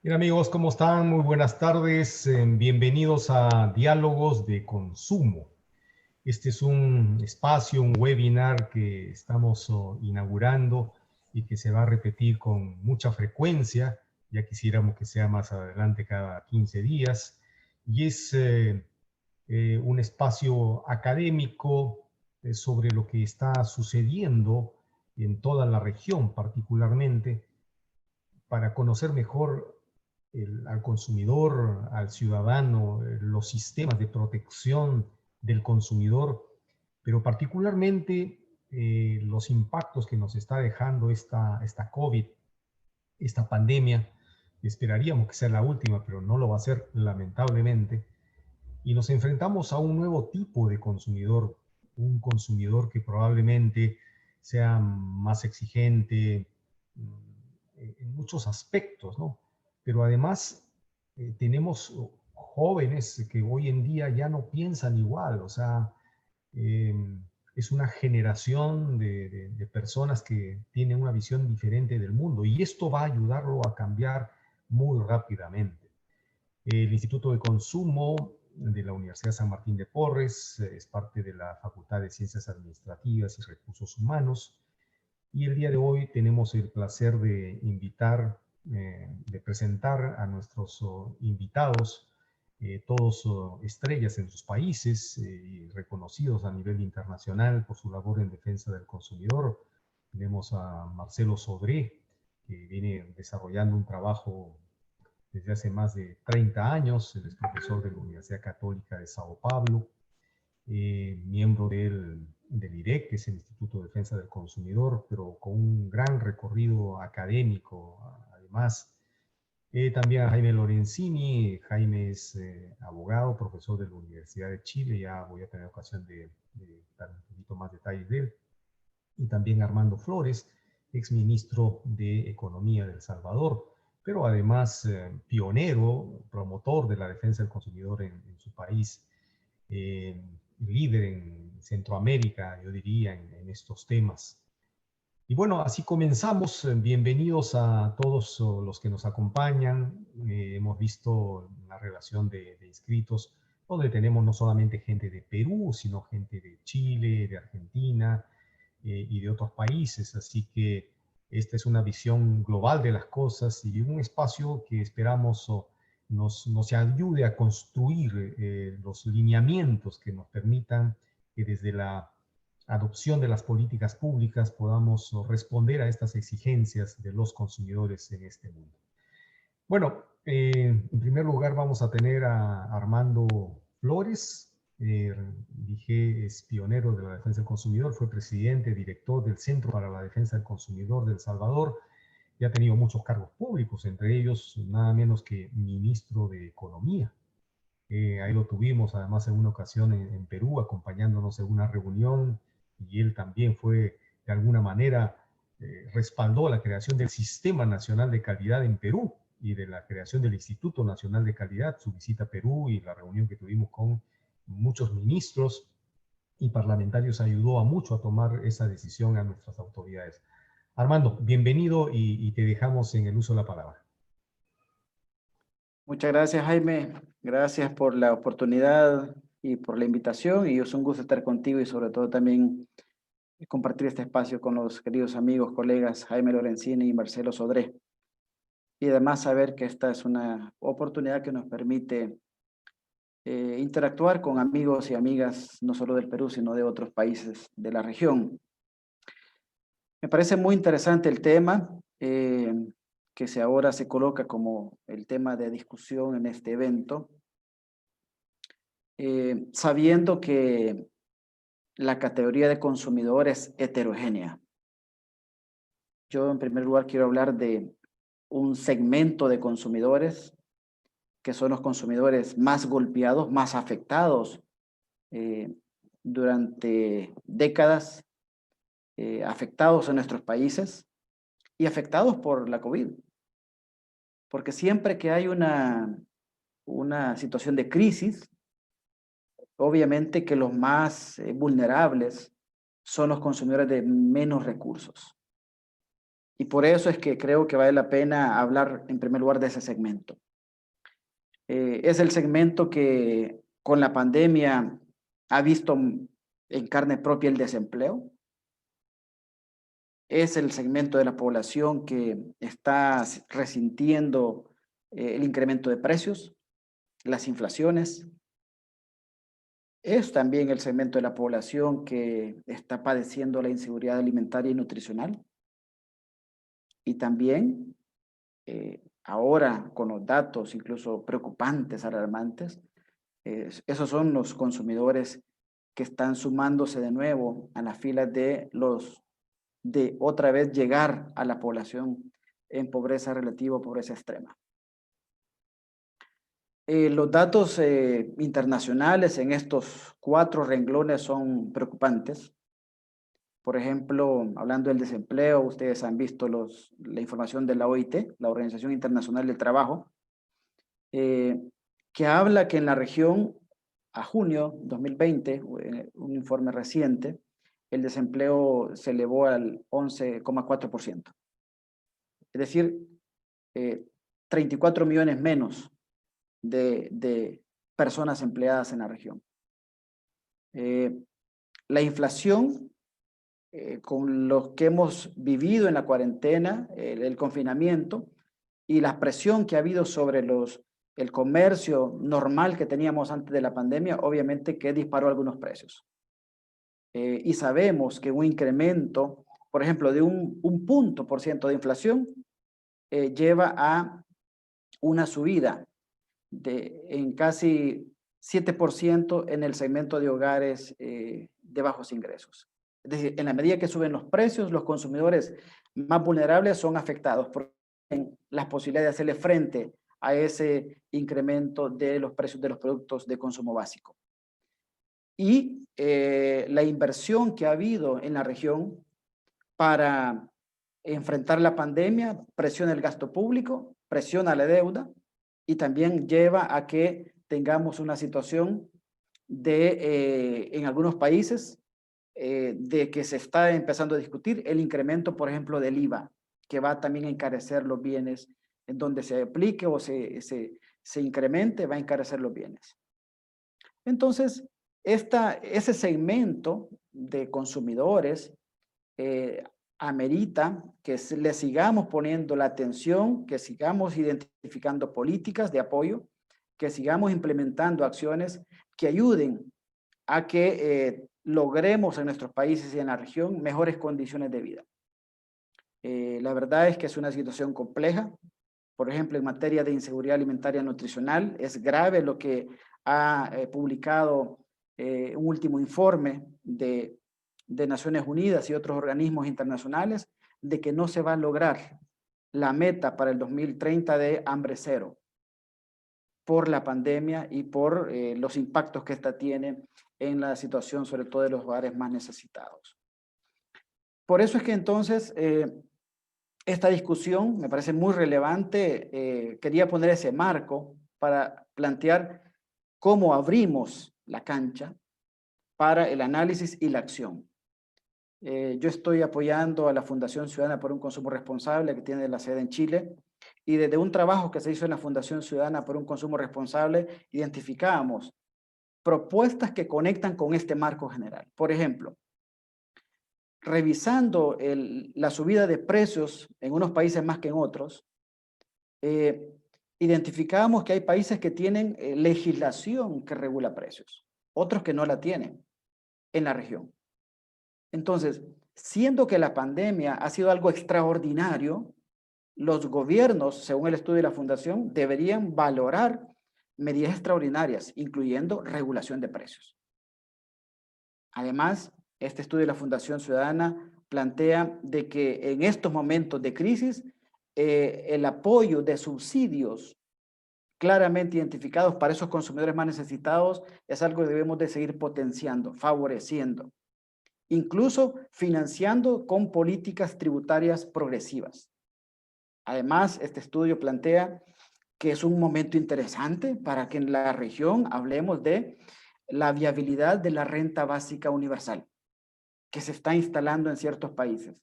Bien amigos, ¿cómo están? Muy buenas tardes. Bienvenidos a Diálogos de Consumo. Este es un espacio, un webinar que estamos inaugurando y que se va a repetir con mucha frecuencia. Ya quisiéramos que sea más adelante cada 15 días. Y es un espacio académico sobre lo que está sucediendo en toda la región, particularmente para conocer mejor al consumidor, al ciudadano, los sistemas de protección del consumidor, pero particularmente los impactos que nos está dejando esta COVID, esta pandemia. Esperaríamos que sea la última, pero no lo va a ser lamentablemente. Y nos enfrentamos a un nuevo tipo de consumidor, un consumidor que probablemente sea más exigente en muchos aspectos, ¿no? Pero además tenemos jóvenes que hoy en día ya no piensan igual, o sea, eh, es una generación de personas que tienen una visión diferente del mundo y esto va a ayudarlo a cambiar muy rápidamente. El Instituto de Consumo de la Universidad San Martín de Porres es parte de la Facultad de Ciencias Administrativas y Recursos Humanos. Y el día de hoy tenemos el placer de invitar, de presentar a nuestros invitados, todos estrellas en sus países y reconocidos a nivel internacional por su labor en defensa del consumidor. Tenemos a Marcelo Sodré, que viene desarrollando un trabajo desde hace más de 30 años. Él es profesor de la Universidad Católica de Sao Paulo, miembro del IDEC, que es el Instituto de Defensa del Consumidor, pero con un gran recorrido académico, además. También a Jaime Lorenzini. Jaime es abogado, profesor de la Universidad de Chile, ya voy a tener ocasión de dar un poquito más detalles de él. Y también Armando Flores, exministro de Economía de El Salvador, pero además pionero, promotor de la defensa del consumidor en su país, eh, líder en Centroamérica, yo diría, en estos temas. Y bueno, así comenzamos. Bienvenidos a todos los que nos acompañan. Hemos visto una relación de inscritos donde tenemos no solamente gente de Perú, sino gente de Chile, de Argentina y de otros países. Así que esta es una visión global de las cosas y un espacio que esperamos nos ayude a construir los lineamientos que nos permitan que desde la adopción de las políticas públicas podamos responder a estas exigencias de los consumidores en este mundo. Bueno, en primer lugar vamos a tener a Armando Flores. Dije, es pionero de la defensa del consumidor, fue presidente, director del Centro para la Defensa del Consumidor de El Salvador y ha tenido muchos cargos públicos, entre ellos nada menos que ministro de Economía. Ahí lo tuvimos además en una ocasión en Perú, acompañándonos en una reunión, y él también fue, de alguna manera, respaldó la creación del Sistema Nacional de Calidad en Perú y de la creación del Instituto Nacional de Calidad. Su visita a Perú y la reunión que tuvimos con muchos ministros y parlamentarios ayudó a mucho a tomar esa decisión a nuestras autoridades. Armando, bienvenido y te dejamos en el uso de la palabra. Muchas gracias, Jaime. Gracias por la oportunidad y por la invitación. Y es un gusto estar contigo y sobre todo también compartir este espacio con los queridos amigos, colegas Jaime Lorenzini y Marcelo Sodré. Y además saber que esta es una oportunidad que nos permite interactuar con amigos y amigas no solo del Perú, sino de otros países de la región. Me parece muy interesante el tema que ahora se coloca como el tema de discusión en este evento, sabiendo que la categoría de consumidor es heterogénea. Yo en primer lugar quiero hablar de un segmento de consumidores que son los consumidores más golpeados, más afectados durante décadas, afectados en nuestros países y afectados por la COVID. Porque siempre que hay una situación de crisis, obviamente que los más vulnerables son los consumidores de menos recursos. Y por eso es que creo que vale la pena hablar en primer lugar de ese segmento. Es el segmento que con la pandemia ha visto en carne propia el desempleo. Es el segmento de la población que está resintiendo el incremento de precios, las inflaciones. Es también el segmento de la población que está padeciendo la inseguridad alimentaria y nutricional. Y también, ahora con los datos incluso preocupantes, alarmantes, esos son los consumidores que están sumándose de nuevo a las filas de otra vez llegar a la población en pobreza relativa o pobreza extrema. Los datos internacionales en estos 4 renglones son preocupantes. Por ejemplo, hablando del desempleo, ustedes han visto la información de la OIT, la Organización Internacional del Trabajo, que habla que en la región a junio 2020, un informe reciente, el desempleo se elevó al 11,4%. Es decir, 34 millones menos de personas empleadas en la región. La inflación, con lo que hemos vivido en la cuarentena, el confinamiento y la presión que ha habido sobre el comercio normal que teníamos antes de la pandemia, obviamente que disparó algunos precios. Y sabemos que un incremento, por ejemplo, de un punto por ciento de inflación, lleva a una subida en casi 7% en el segmento de hogares de bajos ingresos. Es decir, en la medida que suben los precios, los consumidores más vulnerables son afectados por las posibilidades de hacerle frente a ese incremento de los precios de los productos de consumo básico. Y la inversión que ha habido en la región para enfrentar la pandemia presiona el gasto público, presiona la deuda y también lleva a que tengamos una situación en algunos países de que se está empezando a discutir el incremento, por ejemplo, del IVA, que va también a encarecer los bienes en donde se aplique o se incremente, va a encarecer los bienes. Entonces, ese segmento de consumidores amerita que le sigamos poniendo la atención, que sigamos identificando políticas de apoyo, que sigamos implementando acciones que ayuden a que logremos en nuestros países y en la región mejores condiciones de vida. La verdad es que es una situación compleja. Por ejemplo, en materia de inseguridad alimentaria nutricional, es grave lo que ha publicado un último informe de Naciones Unidas y otros organismos internacionales, de que no se va a lograr la meta para el 2030 de hambre cero por la pandemia y por los impactos que esta tiene en la situación, sobre todo de los hogares más necesitados. Por eso es que entonces esta discusión me parece muy relevante. Quería poner ese marco para plantear cómo abrimos la cancha para el análisis y la acción. Yo estoy apoyando a la Fundación Ciudadana por un Consumo Responsable, que tiene la sede en Chile, y desde un trabajo que se hizo en la Fundación Ciudadana por un Consumo Responsable, identificamos propuestas que conectan con este marco general. Por ejemplo, revisando la subida de precios en unos países más que en otros, identificamos que hay países que tienen legislación que regula precios, otros que no la tienen en la región. Entonces, siendo que la pandemia ha sido algo extraordinario, los gobiernos, según el estudio de la Fundación, deberían valorar medidas extraordinarias, incluyendo regulación de precios. Además, este estudio de la Fundación Ciudadana plantea de que en estos momentos de crisis, el apoyo de subsidios claramente identificados para esos consumidores más necesitados es algo que debemos de seguir potenciando, favoreciendo, incluso financiando con políticas tributarias progresivas. Además, este estudio plantea que es un momento interesante para que en la región hablemos de la viabilidad de la renta básica universal, que se está instalando en ciertos países.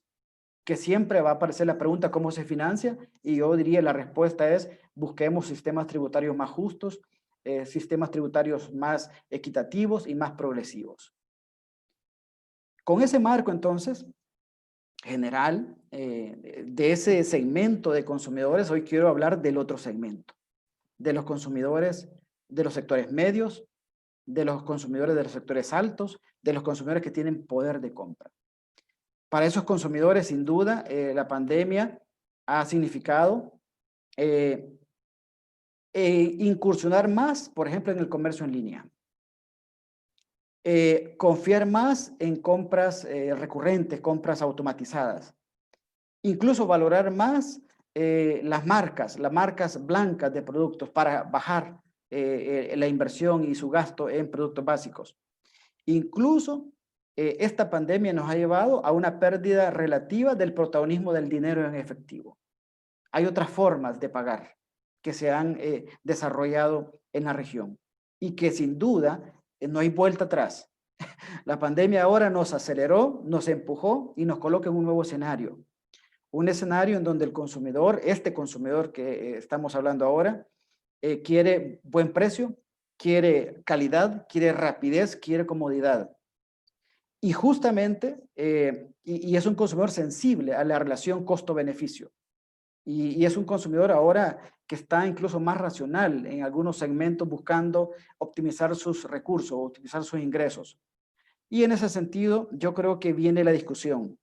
que siempre va a aparecer la pregunta ¿cómo se financia? Y yo diría la respuesta es busquemos sistemas tributarios más justos, sistemas tributarios más equitativos y más progresivos. Con ese marco, entonces, general, de ese segmento de consumidores, hoy quiero hablar del otro segmento, de los consumidores de los sectores medios, de los consumidores de los sectores altos, de los consumidores que tienen poder de compra. Para esos consumidores, sin duda, la pandemia ha significado incursionar más, por ejemplo, en el comercio en línea. Confiar más en compras recurrentes, compras automatizadas. Incluso valorar más las marcas blancas de productos para bajar la inversión y su gasto en productos básicos. Incluso esta pandemia nos ha llevado a una pérdida relativa del protagonismo del dinero en efectivo. Hay otras formas de pagar que se han desarrollado en la región y que sin duda no hay vuelta atrás. La pandemia ahora nos aceleró, nos empujó y nos coloca en un nuevo escenario. Un escenario en donde el consumidor, este consumidor que estamos hablando ahora, quiere buen precio, quiere calidad, quiere rapidez, quiere comodidad. Y justamente, y es un consumidor sensible a la relación costo-beneficio. Y es un consumidor ahora que está incluso más racional en algunos segmentos buscando optimizar sus recursos, optimizar sus ingresos. Y en ese sentido, yo creo que viene la discusión.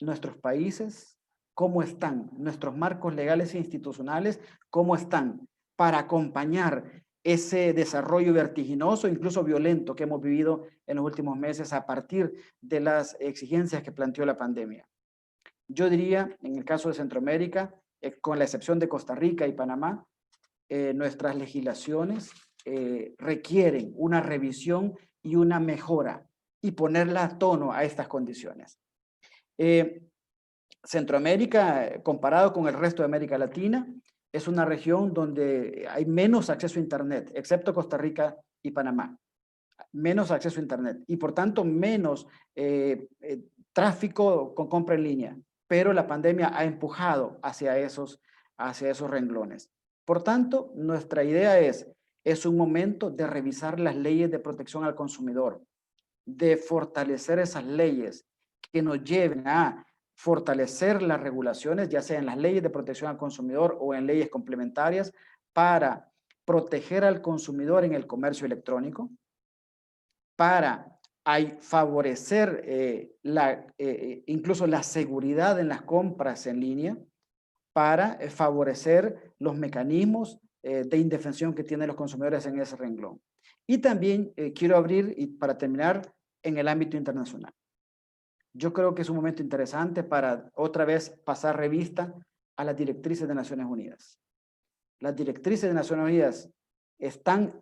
Nuestros países, ¿cómo están? Nuestros marcos legales e institucionales, ¿cómo están? Para acompañar ese desarrollo vertiginoso, incluso violento que hemos vivido en los últimos meses a partir de las exigencias que planteó la pandemia. Yo diría, en el caso de Centroamérica, con la excepción de Costa Rica y Panamá, nuestras legislaciones requieren una revisión y una mejora y ponerla a tono a estas condiciones. Centroamérica, comparado con el resto de América Latina, es una región donde hay menos acceso a Internet, excepto Costa Rica y Panamá. Menos acceso a Internet y por tanto menos tráfico con compra en línea. Pero la pandemia ha empujado hacia esos renglones. Por tanto, nuestra idea es un momento de revisar las leyes de protección al consumidor, de fortalecer esas leyes que nos lleven a fortalecer las regulaciones, ya sea en las leyes de protección al consumidor o en leyes complementarias, para proteger al consumidor en el comercio electrónico, para favorecer incluso la seguridad en las compras en línea, para favorecer los mecanismos de indefensión que tienen los consumidores en ese renglón. Y también quiero abrir, y para terminar, en el ámbito internacional. Yo creo que es un momento interesante para otra vez pasar revista a las directrices de Naciones Unidas. Las directrices de Naciones Unidas están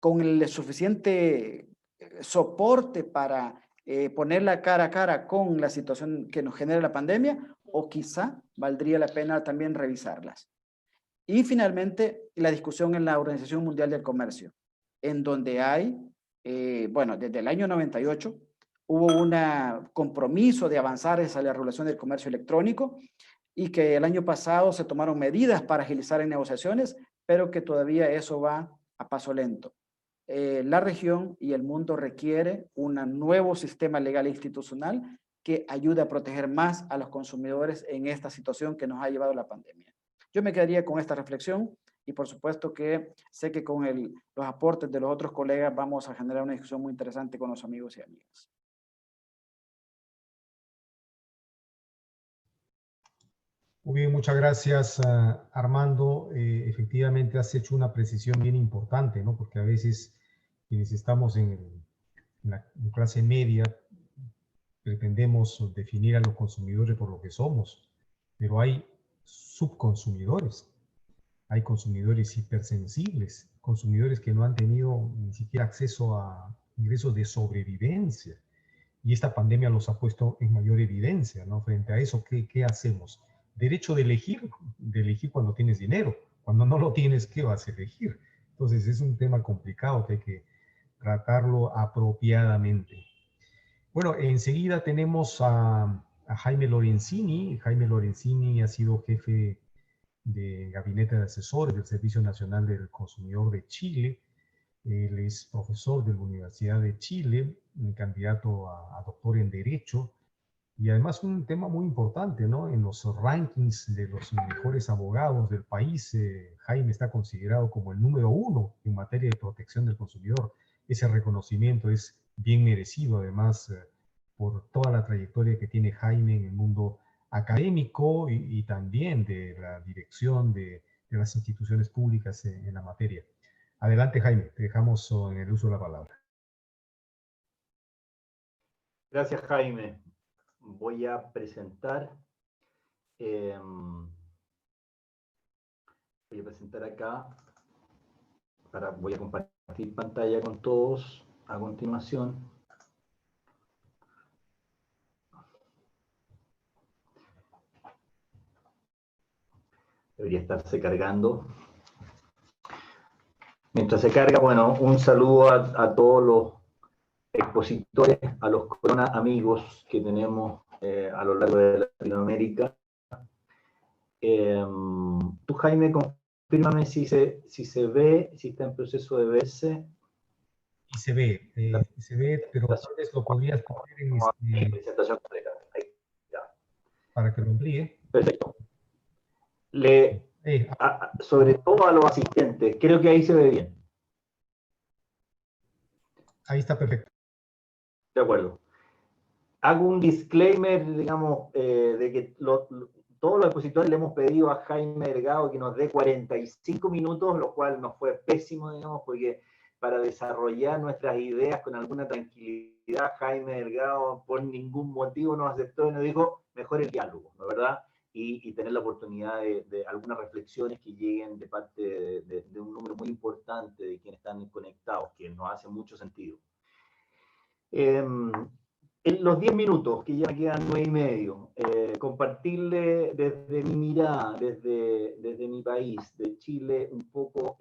con el suficiente soporte para ponerla cara a cara con la situación que nos genera la pandemia, o quizá valdría la pena también revisarlas. Y finalmente, la discusión en la Organización Mundial del Comercio, en donde hay, bueno, desde el año 98, hubo un compromiso de avanzar hacia la regulación del comercio electrónico y que el año pasado se tomaron medidas para agilizar en negociaciones, pero que todavía eso va a paso lento. La región y el mundo requiere un nuevo sistema legal e institucional que ayude a proteger más a los consumidores en esta situación que nos ha llevado la pandemia. Yo me quedaría con esta reflexión y por supuesto que sé que con los aportes de los otros colegas vamos a generar una discusión muy interesante con los amigos y amigas. Muy bien, muchas gracias, Armando. Efectivamente has hecho una precisión bien importante, ¿no? Porque a veces quienes estamos en clase media pretendemos definir a los consumidores por lo que somos, pero hay subconsumidores, hay consumidores hipersensibles, consumidores que no han tenido ni siquiera acceso a ingresos de sobrevivencia. Y esta pandemia los ha puesto en mayor evidencia, ¿no? Frente a eso, ¿qué hacemos? Derecho de elegir cuando tienes dinero. Cuando no lo tienes, ¿qué vas a elegir? Entonces es un tema complicado que hay que tratarlo apropiadamente. Bueno, enseguida tenemos a a Jaime Lorenzini. Jaime Lorenzini ha sido jefe de gabinete de asesores del Servicio Nacional del Consumidor de Chile. Él es profesor de la Universidad de Chile, un candidato a doctor en Derecho, y además un tema muy importante, ¿no? En los rankings de los mejores abogados del país, Jaime está considerado como el número 1 en materia de protección del consumidor. Ese reconocimiento es bien merecido, además, por toda la trayectoria que tiene Jaime en el mundo académico y también de la dirección de las instituciones públicas en la materia. Adelante, Jaime, te dejamos en el uso de la palabra. Gracias, Jaime. Voy a presentar, acá, voy a compartir pantalla con todos a continuación. Debería estarse cargando. Mientras se carga, bueno, un saludo a todos los expositores, a los corona amigos que tenemos a lo largo de Latinoamérica. Tú, Jaime, confírmame si se ve, si está en proceso de verse. Y se ve, pero tal vez lo podrías poner en presentación completa. Ahí, ya. Para que lo amplíe. Perfecto. Sobre todo a los asistentes, creo que ahí se ve bien. Ahí está perfecto. De acuerdo. Hago un disclaimer, digamos, de que todos los expositores le hemos pedido a Jaime Delgado que nos dé 45 minutos, lo cual nos fue pésimo, digamos, porque para desarrollar nuestras ideas con alguna tranquilidad, Jaime Delgado por ningún motivo nos aceptó y nos dijo, mejor el diálogo, ¿no es verdad? Y tener la oportunidad de algunas reflexiones que lleguen de parte de un número muy importante de quienes están conectados, que nos hace mucho sentido. En los 10 minutos, que ya me quedan 9 y medio, compartirle desde mi mirada, desde mi país, de Chile, un poco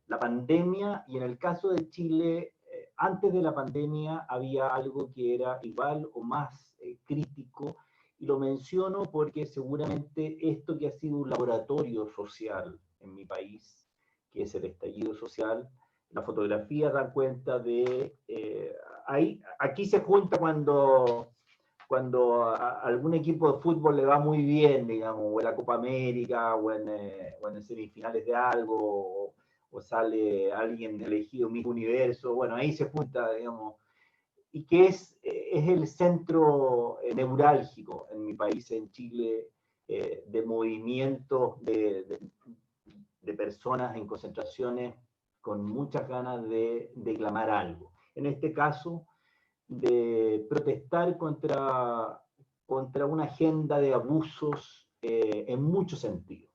la pandemia, y en el caso de Chile, antes de la pandemia había algo que era igual o más crítico, y lo menciono porque seguramente esto que ha sido un laboratorio social en mi país, que es el estallido social, las fotografías dan cuenta de... aquí se junta cuando a algún equipo de fútbol le va muy bien, digamos, o en la Copa América, o en semifinales de algo, o sale alguien elegido Miss Universo, bueno, ahí se junta, digamos, y que es el centro neurálgico en mi país, en Chile, de movimientos de personas en concentraciones con muchas ganas de declamar algo. En este caso, de protestar contra una agenda de abusos en muchos sentidos.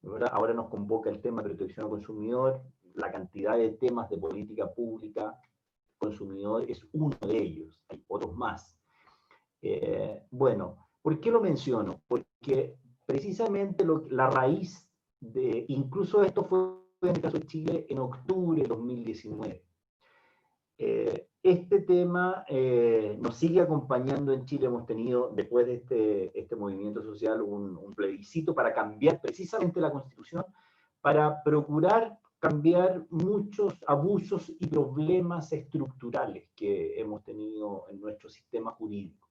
¿Verdad? Ahora nos convoca el tema de protección al consumidor, la cantidad de temas de política pública consumidor es uno de ellos, hay otros más. Bueno, ¿por qué lo menciono? Porque precisamente la raíz de, incluso esto fue en el caso de Chile en octubre de 2019. Este tema nos sigue acompañando en Chile. Hemos tenido, después de este movimiento social, un plebiscito para cambiar precisamente la Constitución, para procurar cambiar muchos abusos y problemas estructurales que hemos tenido en nuestro sistema jurídico.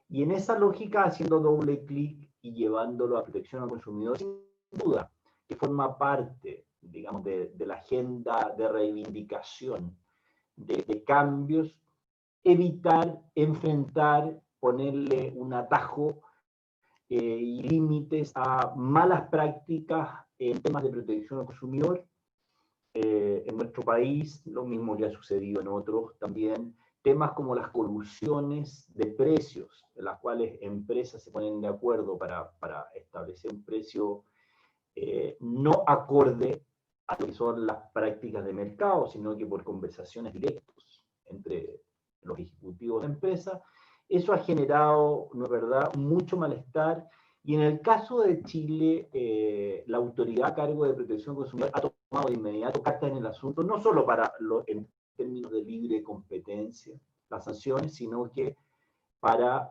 Y en esa lógica, haciendo doble clic y llevándolo a protección al consumidor, sin duda, que forma parte, digamos, de la agenda de reivindicación de cambios, evitar, enfrentar, ponerle un atajo y límites a malas prácticas en temas de protección al consumidor. En nuestro país, lo mismo que ha sucedido en otros también, temas como las colusiones de precios, en las cuales empresas se ponen de acuerdo para establecer un precio no acorde a lo que son las prácticas de mercado, sino que por conversaciones directas entre los ejecutivos de empresa. Eso ha generado, ¿no es verdad?, mucho malestar. Y en el caso de Chile, la autoridad a cargo de protección consumidor ha tomado de inmediato cartas en el asunto, no solo en términos de libre competencia, las sanciones, sino que para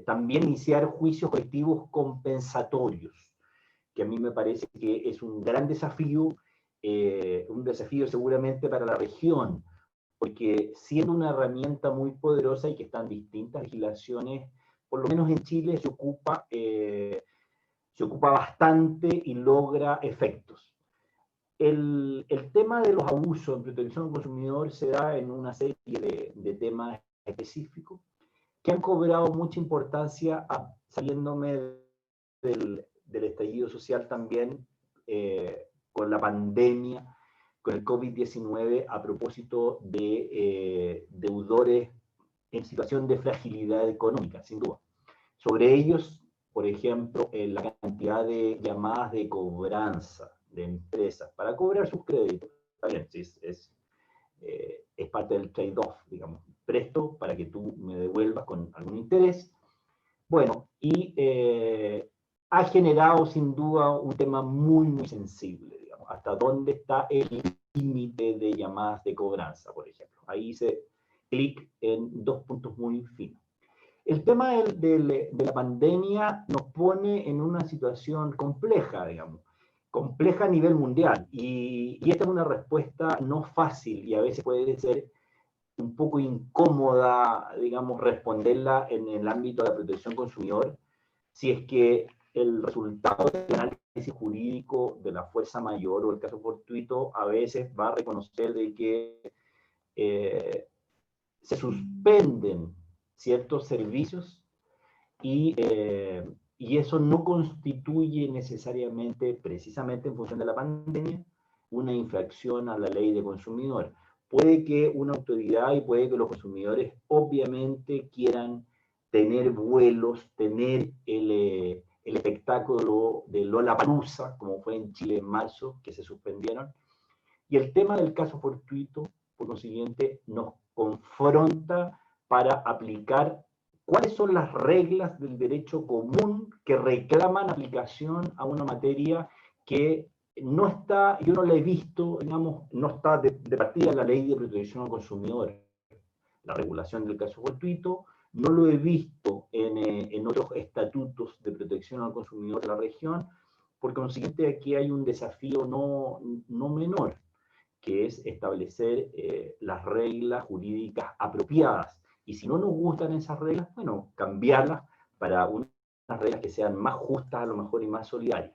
también iniciar juicios colectivos compensatorios, que a mí me parece que es un gran desafío seguramente para la región, porque siendo una herramienta muy poderosa y que están distintas legislaciones, por lo menos en Chile se ocupa bastante y logra efectos. El tema de los abusos en protección al consumidor se da en una serie de temas específicos que han cobrado mucha importancia saliéndome del estallido social también, con la pandemia, con el COVID-19, a propósito de deudores en situación de fragilidad económica, sin duda. Sobre ellos, por ejemplo, la cantidad de llamadas de cobranza de empresas para cobrar sus créditos. Está bien, sí, es parte del trade-off, digamos. Presto para que tú me devuelvas con algún interés. Bueno, y ha generado sin duda un tema muy, muy sensible, digamos, hasta dónde está el límite de llamadas de cobranza, por ejemplo. Ahí hice clic en dos puntos muy finos. El tema de la pandemia nos pone en una situación compleja, digamos, compleja a nivel mundial, y esta es una respuesta no fácil y a veces puede ser un poco incómoda, digamos, responderla en el ámbito de la protección consumidor, si es que el resultado del análisis jurídico de la fuerza mayor o el caso fortuito a veces va a reconocer de que se suspenden ciertos servicios y eso no constituye necesariamente, precisamente en función de la pandemia, una infracción a la ley de consumidor. Puede que una autoridad y puede que los consumidores obviamente quieran tener vuelos, tener el espectáculo de Lollapalooza, como fue en Chile en marzo, que se suspendieron. Y el tema del caso fortuito, por consiguiente, nos confronta para aplicar cuáles son las reglas del derecho común que reclaman aplicación a una materia que no está, yo no la he visto, digamos, no está de partida en la ley de protección al consumidor, la regulación del caso fortuito, no lo he visto en otros estatutos de protección al consumidor de la región, por consiguiente aquí hay un desafío no menor, que es establecer las reglas jurídicas apropiadas. Y si no nos gustan esas reglas, bueno, cambiarlas para unas reglas que sean más justas a lo mejor y más solidarias.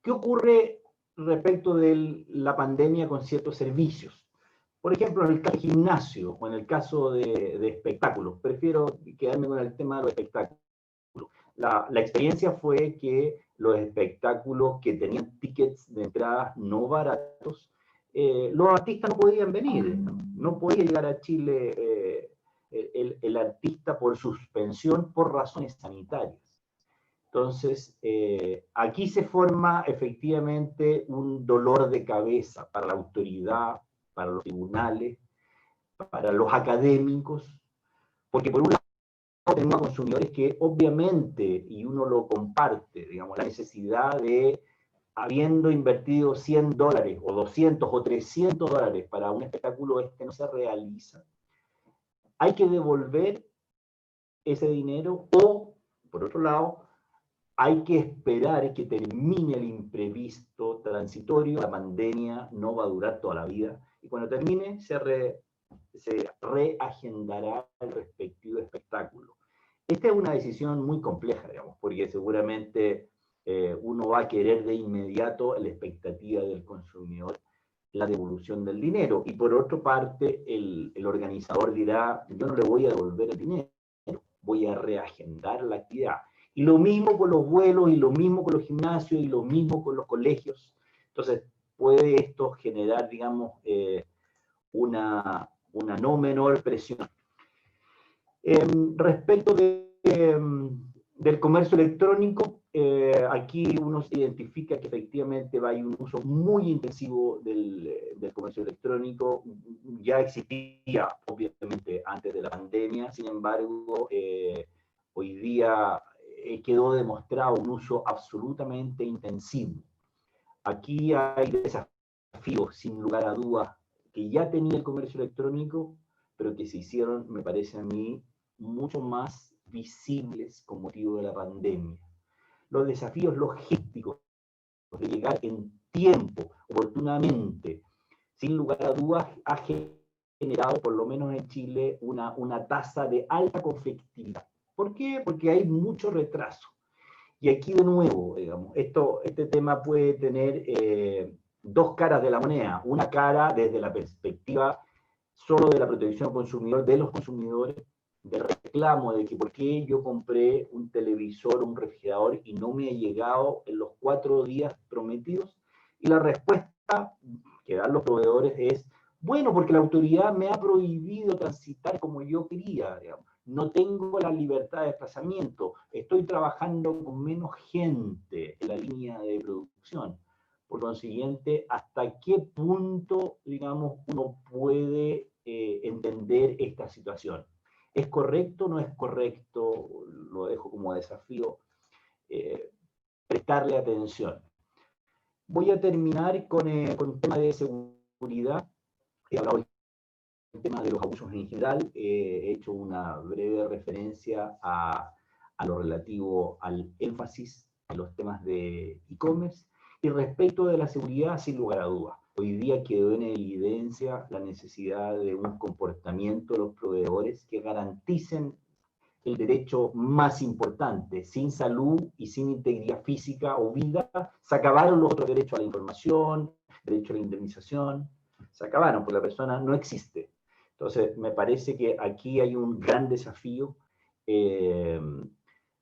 ¿Qué ocurre respecto de la pandemia con ciertos servicios? Por ejemplo, en el caso de gimnasio o en el caso de espectáculos. Prefiero quedarme con el tema de los espectáculos. La experiencia fue que los espectáculos que tenían tickets de entradas no baratos, los artistas no podían venir, no podía llegar a Chile el artista por suspensión por razones sanitarias. Entonces, aquí se forma efectivamente un dolor de cabeza para la autoridad, para los tribunales, para los académicos, porque por un lado tenemos a consumidores que obviamente, y uno lo comparte, digamos, la necesidad de, habiendo invertido $100 o 200 o 300 dólares para un espectáculo, no se realiza, hay que devolver ese dinero o, por otro lado, hay que esperar que termine el imprevisto transitorio, la pandemia no va a durar toda la vida, y cuando termine se reagendará el respectivo espectáculo. Esta es una decisión muy compleja, digamos, porque seguramente uno va a querer de inmediato la expectativa del consumidor, la devolución del dinero, y por otra parte el organizador dirá, yo no le voy a devolver el dinero, voy a reagendar la actividad. Y lo mismo con los vuelos, y lo mismo con los gimnasios, y lo mismo con los colegios. Entonces, puede esto generar, digamos, una no menor presión. Respecto del comercio electrónico, aquí uno se identifica que efectivamente hay un uso muy intensivo del comercio electrónico. Ya existía, obviamente, antes de la pandemia, sin embargo, hoy día quedó demostrado un uso absolutamente intensivo. Aquí hay desafíos, sin lugar a dudas, que ya tenía el comercio electrónico, pero que se hicieron, me parece a mí, mucho más visibles con motivo de la pandemia. Los desafíos logísticos de llegar en tiempo, oportunamente, sin lugar a dudas, ha generado, por lo menos en Chile, una tasa de alta conflictividad. ¿Por qué? Porque hay mucho retraso. Y aquí de nuevo, digamos, este tema puede tener dos caras de la moneda. Una cara desde la perspectiva solo de la protección al consumidor, de los consumidores, de reclamo de que por qué yo compré un televisor, un refrigerador y no me ha llegado en los 4 días prometidos. Y la respuesta que dan los proveedores es, bueno, porque la autoridad me ha prohibido transitar como yo quería, digamos. No tengo la libertad de desplazamiento, estoy trabajando con menos gente en la línea de producción. Por consiguiente, ¿hasta qué punto, digamos, uno puede entender esta situación? ¿Es correcto o no es correcto? Lo dejo como desafío, prestarle atención. Voy a terminar con el tema de seguridad. He hablado del tema de los abusos en general, he hecho una breve referencia a lo relativo al énfasis en los temas de e-commerce. Y respecto de la seguridad, sin lugar a dudas, hoy día quedó en evidencia la necesidad de un comportamiento de los proveedores que garanticen el derecho más importante. Sin salud y sin integridad física o vida, se acabaron los otros derechos a la información, derecho a la indemnización, se acabaron, porque la persona no existe. Entonces, me parece que aquí hay un gran desafío.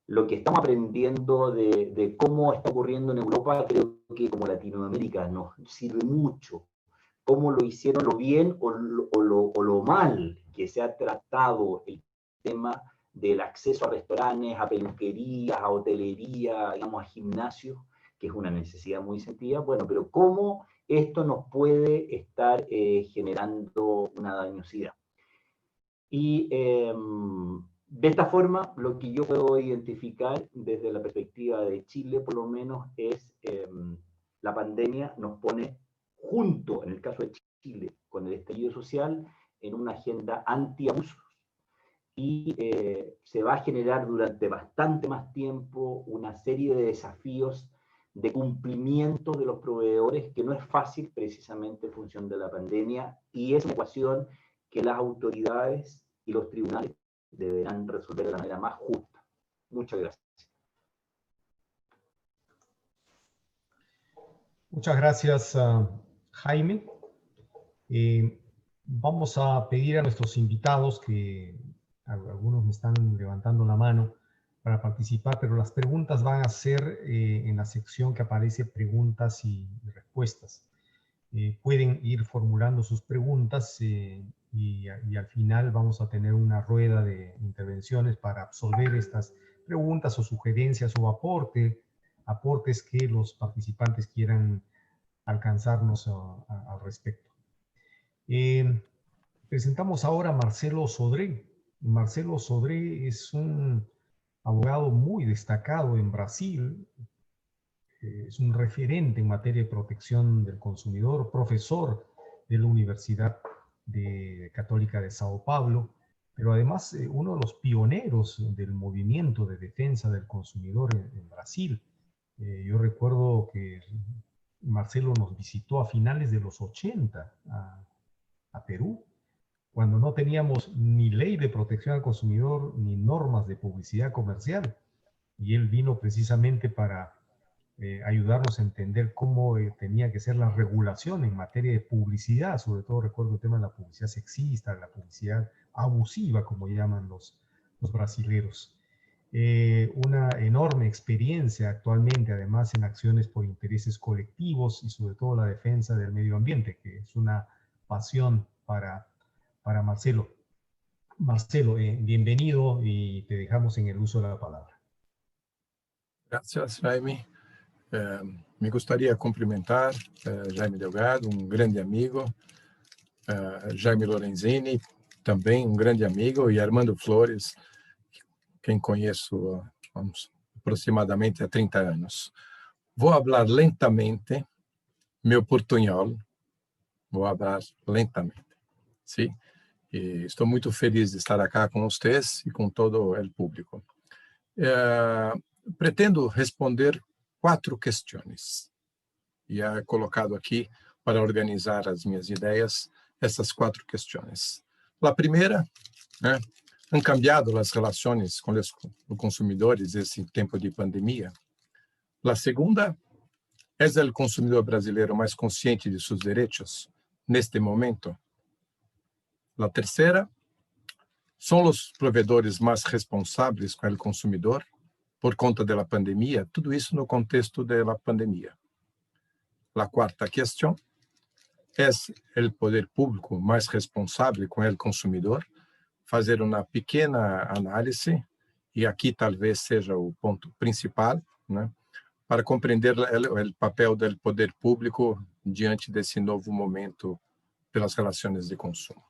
Lo que estamos aprendiendo de cómo está ocurriendo en Europa, creo que como Latinoamérica nos sirve mucho. Cómo lo hicieron, lo bien o lo mal que se ha tratado el tema del acceso a restaurantes, a peluquerías, a hotelería, digamos, a gimnasios, que es una necesidad muy sentida. Bueno, pero cómo esto nos puede estar generando una dañosidad. Y de esta forma, lo que yo puedo identificar desde la perspectiva de Chile, por lo menos, es la pandemia nos pone junto, en el caso de Chile, con el estallido social, en una agenda anti-abusos. Y se va a generar durante bastante más tiempo una serie de desafíos de cumplimiento de los proveedores, que no es fácil precisamente en función de la pandemia, y es una ecuación que las autoridades y los tribunales deberán resolver de la manera más justa. Muchas gracias. Muchas gracias, Jaime. Vamos a pedir a nuestros invitados, que algunos me están levantando la mano para participar, pero las preguntas van a ser en la sección que aparece preguntas y respuestas. Pueden ir formulando sus preguntas y al final vamos a tener una rueda de intervenciones para absolver estas preguntas o sugerencias o aportes que los participantes quieran alcanzarnos al respecto. Presentamos ahora a Marcelo Sodré. Marcelo Sodré es un abogado muy destacado en Brasil, es un referente en materia de protección del consumidor, profesor de la Universidad Católica de Sao Paulo, pero además uno de los pioneros del movimiento de defensa del consumidor en Brasil. Yo recuerdo que Marcelo nos visitó a finales de los 80 a Perú, cuando no teníamos ni ley de protección al consumidor ni normas de publicidad comercial. Y él vino precisamente para ayudarnos a entender cómo tenía que ser la regulación en materia de publicidad. Sobre todo recuerdo el tema de la publicidad sexista, la publicidad abusiva, como llaman los brasileros. Una enorme experiencia actualmente, además, en acciones por intereses colectivos y sobre todo la defensa del medio ambiente, que es una pasión para Marcelo. Marcelo, bienvenido y te dejamos en el uso de la palabra. Gracias, Jaime. Me gostaria cumprimentar Jaime Delgado, grande amigo, Jaime Lorenzini, também grande amigo, e Armando Flores, quem conheço aproximadamente há 30 anos. Vou falar lentamente, meu portunhol, vou falar lentamente, sim? E estou muito feliz de estar aqui com vocês e com todo o público. Pretendo responder 4 questões. E é colocado aqui para organizar as minhas ideias essas 4 questões. A primeira, né, han cambiado as relações com os consumidores nesse tempo de pandemia. A segunda, é o consumidor brasileiro mais consciente de seus direitos neste momento? A terceira, são os provedores mais responsáveis com o consumidor por conta da pandemia? Tudo isso no contexto da pandemia. A quarta questão, é o poder público mais responsável com o consumidor? Fazer uma pequena análise, e aqui talvez seja o ponto principal, né, para compreender o papel do poder público diante desse novo momento pelas relações de consumo.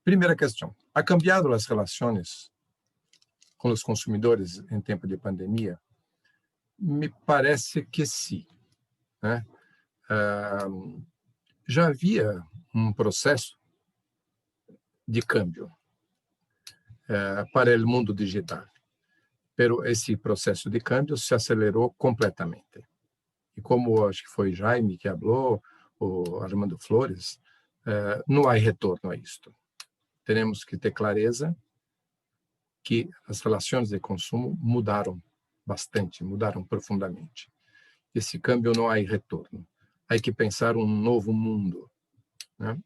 Primeira questão, ha cambiado as relações com os consumidores em tempo de pandemia? Me parece que sim, né? Já havia um processo de câmbio para o mundo digital, pero esse processo de câmbio se acelerou completamente. E como acho que foi Jaime que falou, o Armando Flores, não há retorno a isto. Temos que ter clareza que as relações de consumo mudaram bastante, mudaram profundamente. Esse câmbio não há retorno. Há que pensar um novo mundo, né?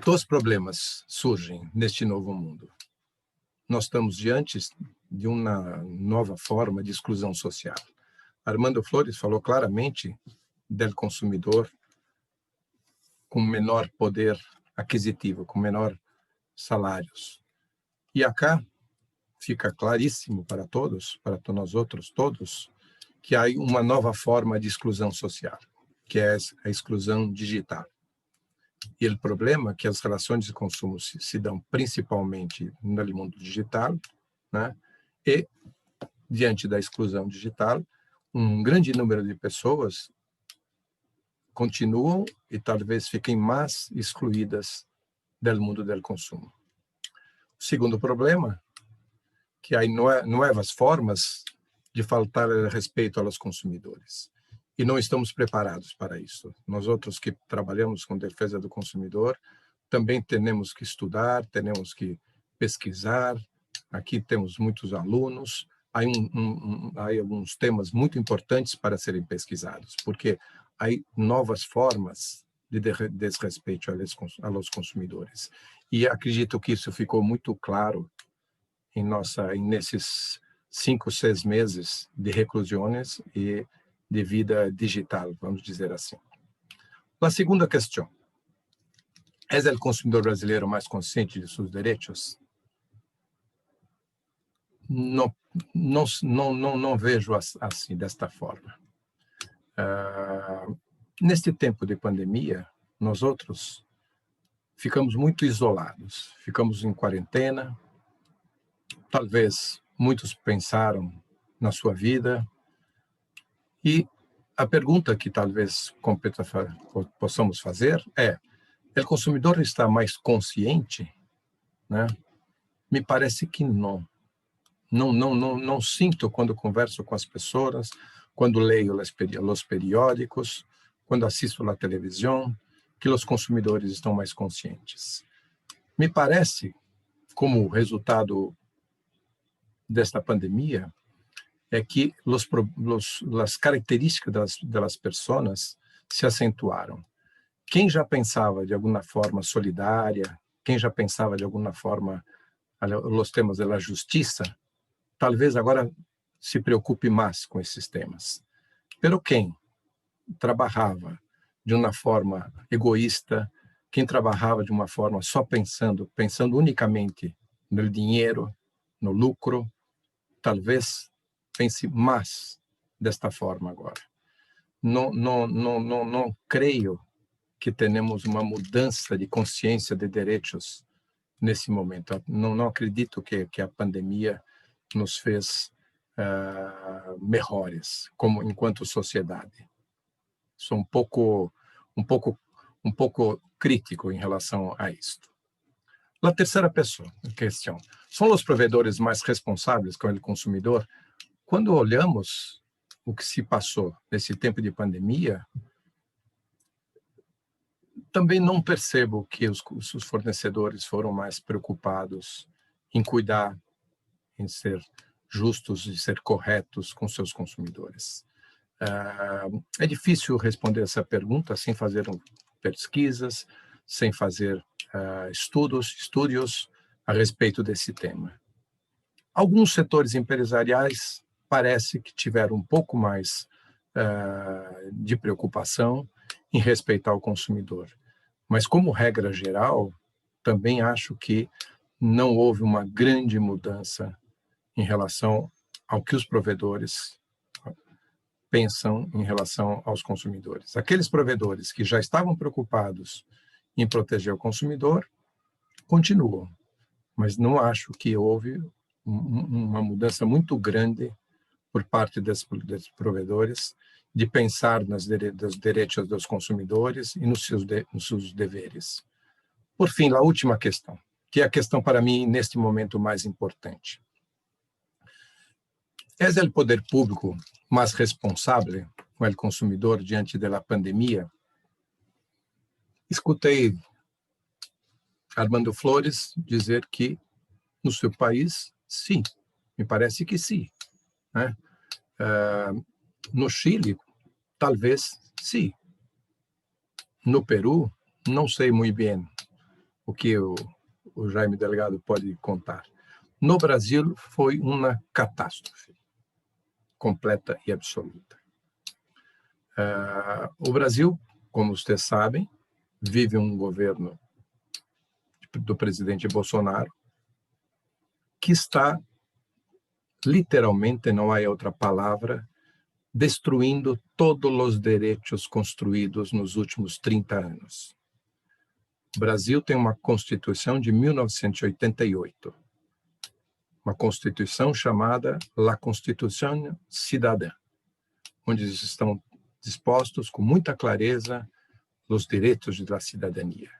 2 problemas surgem neste novo mundo. Nós estamos diante de uma nova forma de exclusão social. Armando Flores falou claramente do consumidor com menor poder aquisitivo, com menor salários. E acá fica claríssimo para todos, para nós outros todos, que há uma nova forma de exclusão social, que é a exclusão digital. E o problema é que as relações de consumo se dão principalmente no mundo digital, né? E, diante da exclusão digital, um grande número de pessoas continuam e talvez fiquem mais excluídas do mundo do consumo. O segundo problema, que há novas formas de faltar respeito aos consumidores. E não estamos preparados para isso. Nós outros que trabalhamos com defesa do consumidor, também temos que estudar, temos que pesquisar. Aqui temos muitos alunos. Há alguns temas muito importantes para serem pesquisados, porque há novas formas de desrespeito aos consumidores. E acredito que isso ficou muito claro nesses 5, 6 meses de reclusões e de vida digital, vamos dizer assim. A segunda questão, é o consumidor brasileiro mais consciente de seus direitos? Não vejo assim, desta forma. Neste tempo de pandemia, nós outros ficamos muito isolados, ficamos em quarentena. Talvez muitos pensaram na sua vida. E a pergunta que talvez possamos fazer é: o consumidor está mais consciente? Né? Me parece que não. Não sinto quando converso com as pessoas, quando leio os periódicos, quando assisto à televisão, que os consumidores estão mais conscientes. Me parece, como resultado desta pandemia, é que as características das pessoas se acentuaram. Quem já pensava de alguma forma solidária, quem já pensava de alguma forma os temas da justiça, talvez agora se preocupe mais com esses temas. Pero quem trabalhava de uma forma egoísta, quem trabalhava de uma forma só pensando unicamente no dinheiro, no lucro, talvez pense mais desta forma agora. Não creio que tenhamos uma mudança de consciência de direitos nesse momento. Não acredito que a pandemia nos fez melhores como enquanto sociedade. Sou um pouco um pouco crítico em relação a isto. A terceira questão. São os provedores mais responsáveis com o consumidor? Quando olhamos o que se passou nesse tempo de pandemia, também não percebo que os fornecedores foram mais preocupados em cuidar, em ser justos e ser corretos com seus consumidores. É difícil responder essa pergunta sem fazer pesquisas, sem fazer estudos a respeito desse tema. Alguns setores empresariais parece que tiveram um pouco mais de preocupação em respeitar o consumidor. Mas, como regra geral, também acho que não houve uma grande mudança em relação ao que os provedores pensam em relação aos consumidores. Aqueles provedores que já estavam preocupados em proteger o consumidor, continuam. Mas não acho que houve uma mudança muito grande por parte desses provedores de pensar nos direitos dos consumidores e nos seus deveres. Por fim, a última questão, que é a questão para mim, neste momento, mais importante. É o poder público mais responsável com o consumidor diante da pandemia? Escutei Armando Flores dizer que no seu país, sim, me parece que sim, né? No Chile, talvez sim. No Peru, não sei muito bem o que o Jaime Delgado pode contar. No Brasil, foi uma catástrofe completa e absoluta. O Brasil, como vocês sabem, vive um governo do presidente Bolsonaro que está, literalmente, não há outra palavra, destruindo todos os direitos construídos nos últimos 30 anos. O Brasil tem uma Constituição de 1988, uma Constituição chamada La Constituição Cidadã, onde estão dispostos com muita clareza os direitos da cidadania.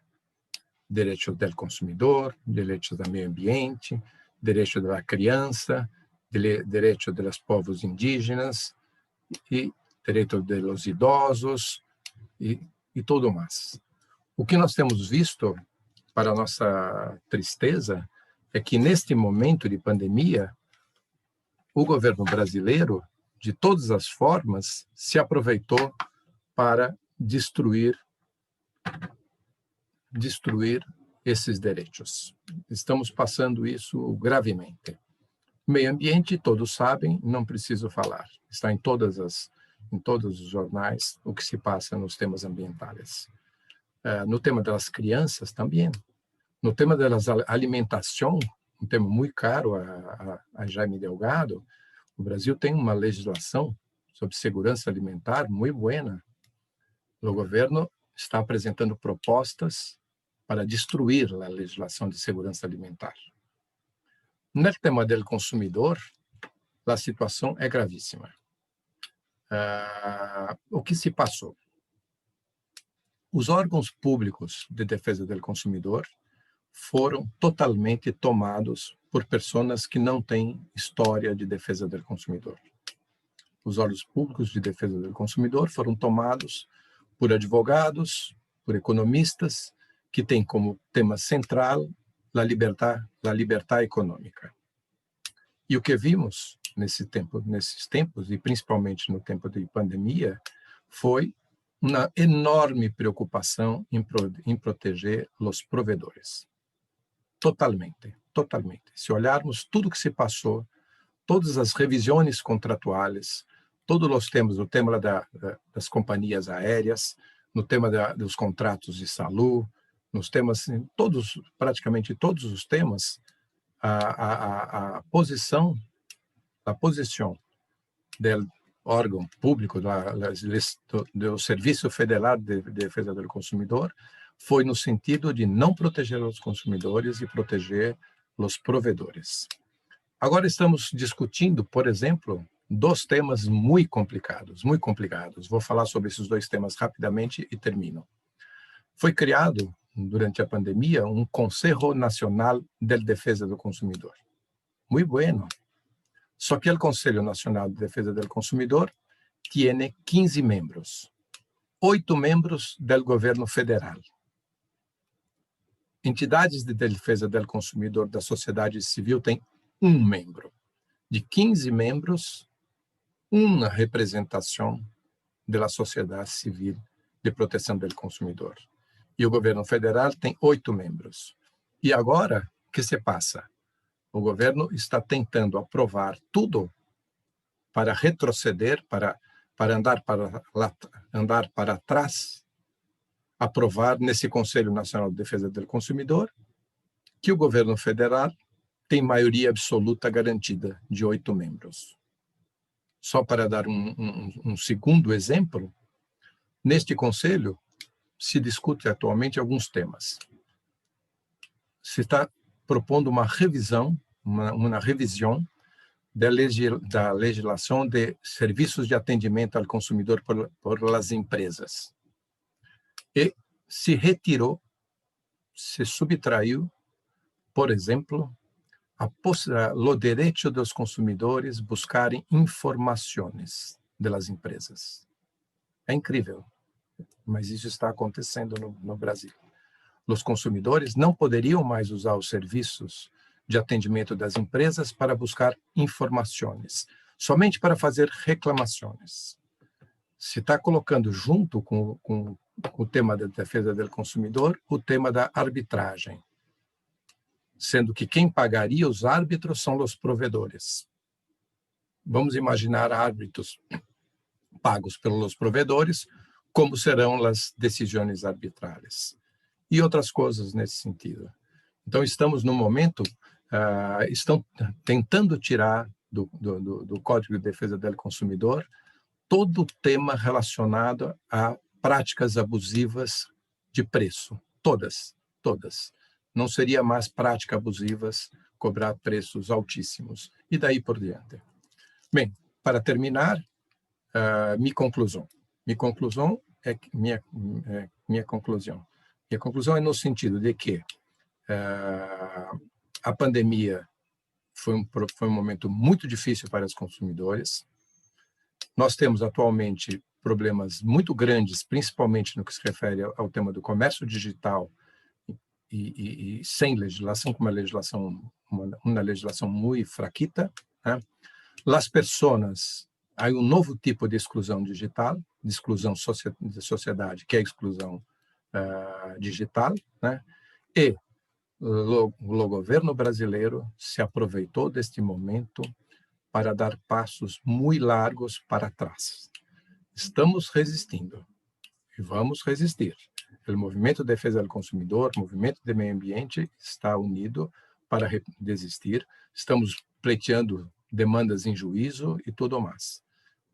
Direitos do consumidor, direitos do meio ambiente, direitos da criança, direitos dos povos indígenas, e direitos dos idosos e tudo mais. O que nós temos visto, para nossa tristeza, é que neste momento de pandemia, o governo brasileiro, de todas as formas, se aproveitou para destruir esses direitos. Estamos passando isso gravemente. Meio ambiente, todos sabem, não preciso falar. Está em todos os jornais o que se passa nos temas ambientais. No tema das crianças também. No tema da alimentação, um tema muito caro a Jaime Delgado, o Brasil tem uma legislação sobre segurança alimentar muito boa. O governo está apresentando propostas para destruir a legislação de segurança alimentar. No tema do consumidor, a situação é gravíssima. O que se passou? Os órgãos públicos de defesa do consumidor foram totalmente tomados por pessoas que não têm história de defesa do consumidor. Os órgãos públicos de defesa do consumidor foram tomados por advogados, por economistas, que têm como tema central a liberdade econômica. E o que vimos nesses tempos, e principalmente no tempo de pandemia, foi uma enorme preocupação em proteger os provedores. Totalmente. Se olharmos tudo que se passou, todas as revisões contratuais, todos os temas, o tema das companhias aéreas, no tema dos contratos de saúde, nos temas, praticamente todos os temas, a posição do órgão público, do Serviço Federal de Defesa do Consumidor, foi no sentido de não proteger os consumidores e proteger os provedores. Agora estamos discutindo, por exemplo, dois temas muito complicados. Vou falar sobre esses dois temas rapidamente e termino. Foi criado, durante a pandemia, um Conselho Nacional de Defesa do Consumidor. Muito bueno. Só que o Conselho Nacional de Defesa do Consumidor tem 15 membros. 8 membros do governo federal. Entidades de defesa do consumidor da sociedade civil têm um membro. De 15 membros, uma representação da sociedade civil de proteção do consumidor. E o governo federal tem 8 membros. E agora, o que se passa? O governo está tentando aprovar tudo para retroceder, para andar para trás, aprovar nesse Conselho Nacional de Defesa do Consumidor que o governo federal tem maioria absoluta garantida de 8 membros. Só para dar um segundo exemplo, neste Conselho se discute atualmente alguns temas. Se está propondo uma revisão, uma revisão da legislação de serviços de atendimento ao consumidor por as empresas. E se retirou, se subtraiu, por exemplo, o direito dos consumidores buscarem informações das empresas. É incrível, mas isso está acontecendo no Brasil. Os consumidores não poderiam mais usar os serviços de atendimento das empresas para buscar informações, somente para fazer reclamações. Se está colocando junto com o tema da defesa do consumidor, o tema da arbitragem, sendo que quem pagaria os árbitros são os provedores. Vamos imaginar árbitros pagos pelos provedores, como serão as decisões arbitrárias. E outras coisas nesse sentido. Então, estamos no momento, estão tentando tirar do Código de Defesa do Consumidor todo o tema relacionado a práticas abusivas de preço. Todas. Não seria mais práticas abusivas cobrar preços altíssimos. E daí por diante. Bem, para terminar, minha conclusão. Minha conclusão é no sentido de que a pandemia foi um momento muito difícil para os consumidores. Nós temos atualmente problemas muito grandes, principalmente no que se refere ao tema do comércio digital e sem legislação, com uma legislação muito fraquita, né? As pessoas, há um novo tipo de exclusão digital, de exclusão de sociedade, que é a exclusão digital, né? E o governo brasileiro se aproveitou deste momento para dar passos muito largos para trás. Estamos resistindo e vamos resistir. O movimento de defesa do consumidor, o movimento de meio ambiente está unido para desistir. Estamos pleiteando demandas em juízo e tudo mais.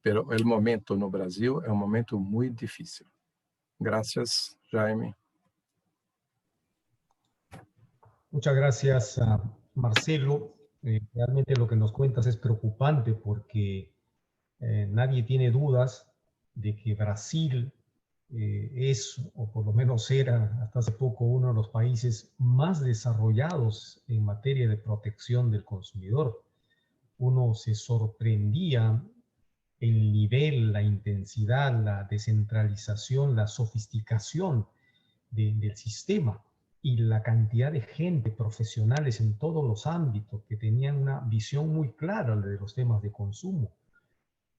Pero o momento no Brasil é um momento muito difícil. Gracias, Jaime. Muchas gracias, Marcelo. Realmente lo que nos cuentas es preocupante porque nadie tiene dudas de que Brasil es, o por lo menos era hasta hace poco, uno de los países más desarrollados en materia de protección del consumidor. Uno se sorprendía el nivel, la intensidad, la descentralización, la sofisticación del sistema y la cantidad de gente, profesionales en todos los ámbitos que tenían una visión muy clara de los temas de consumo.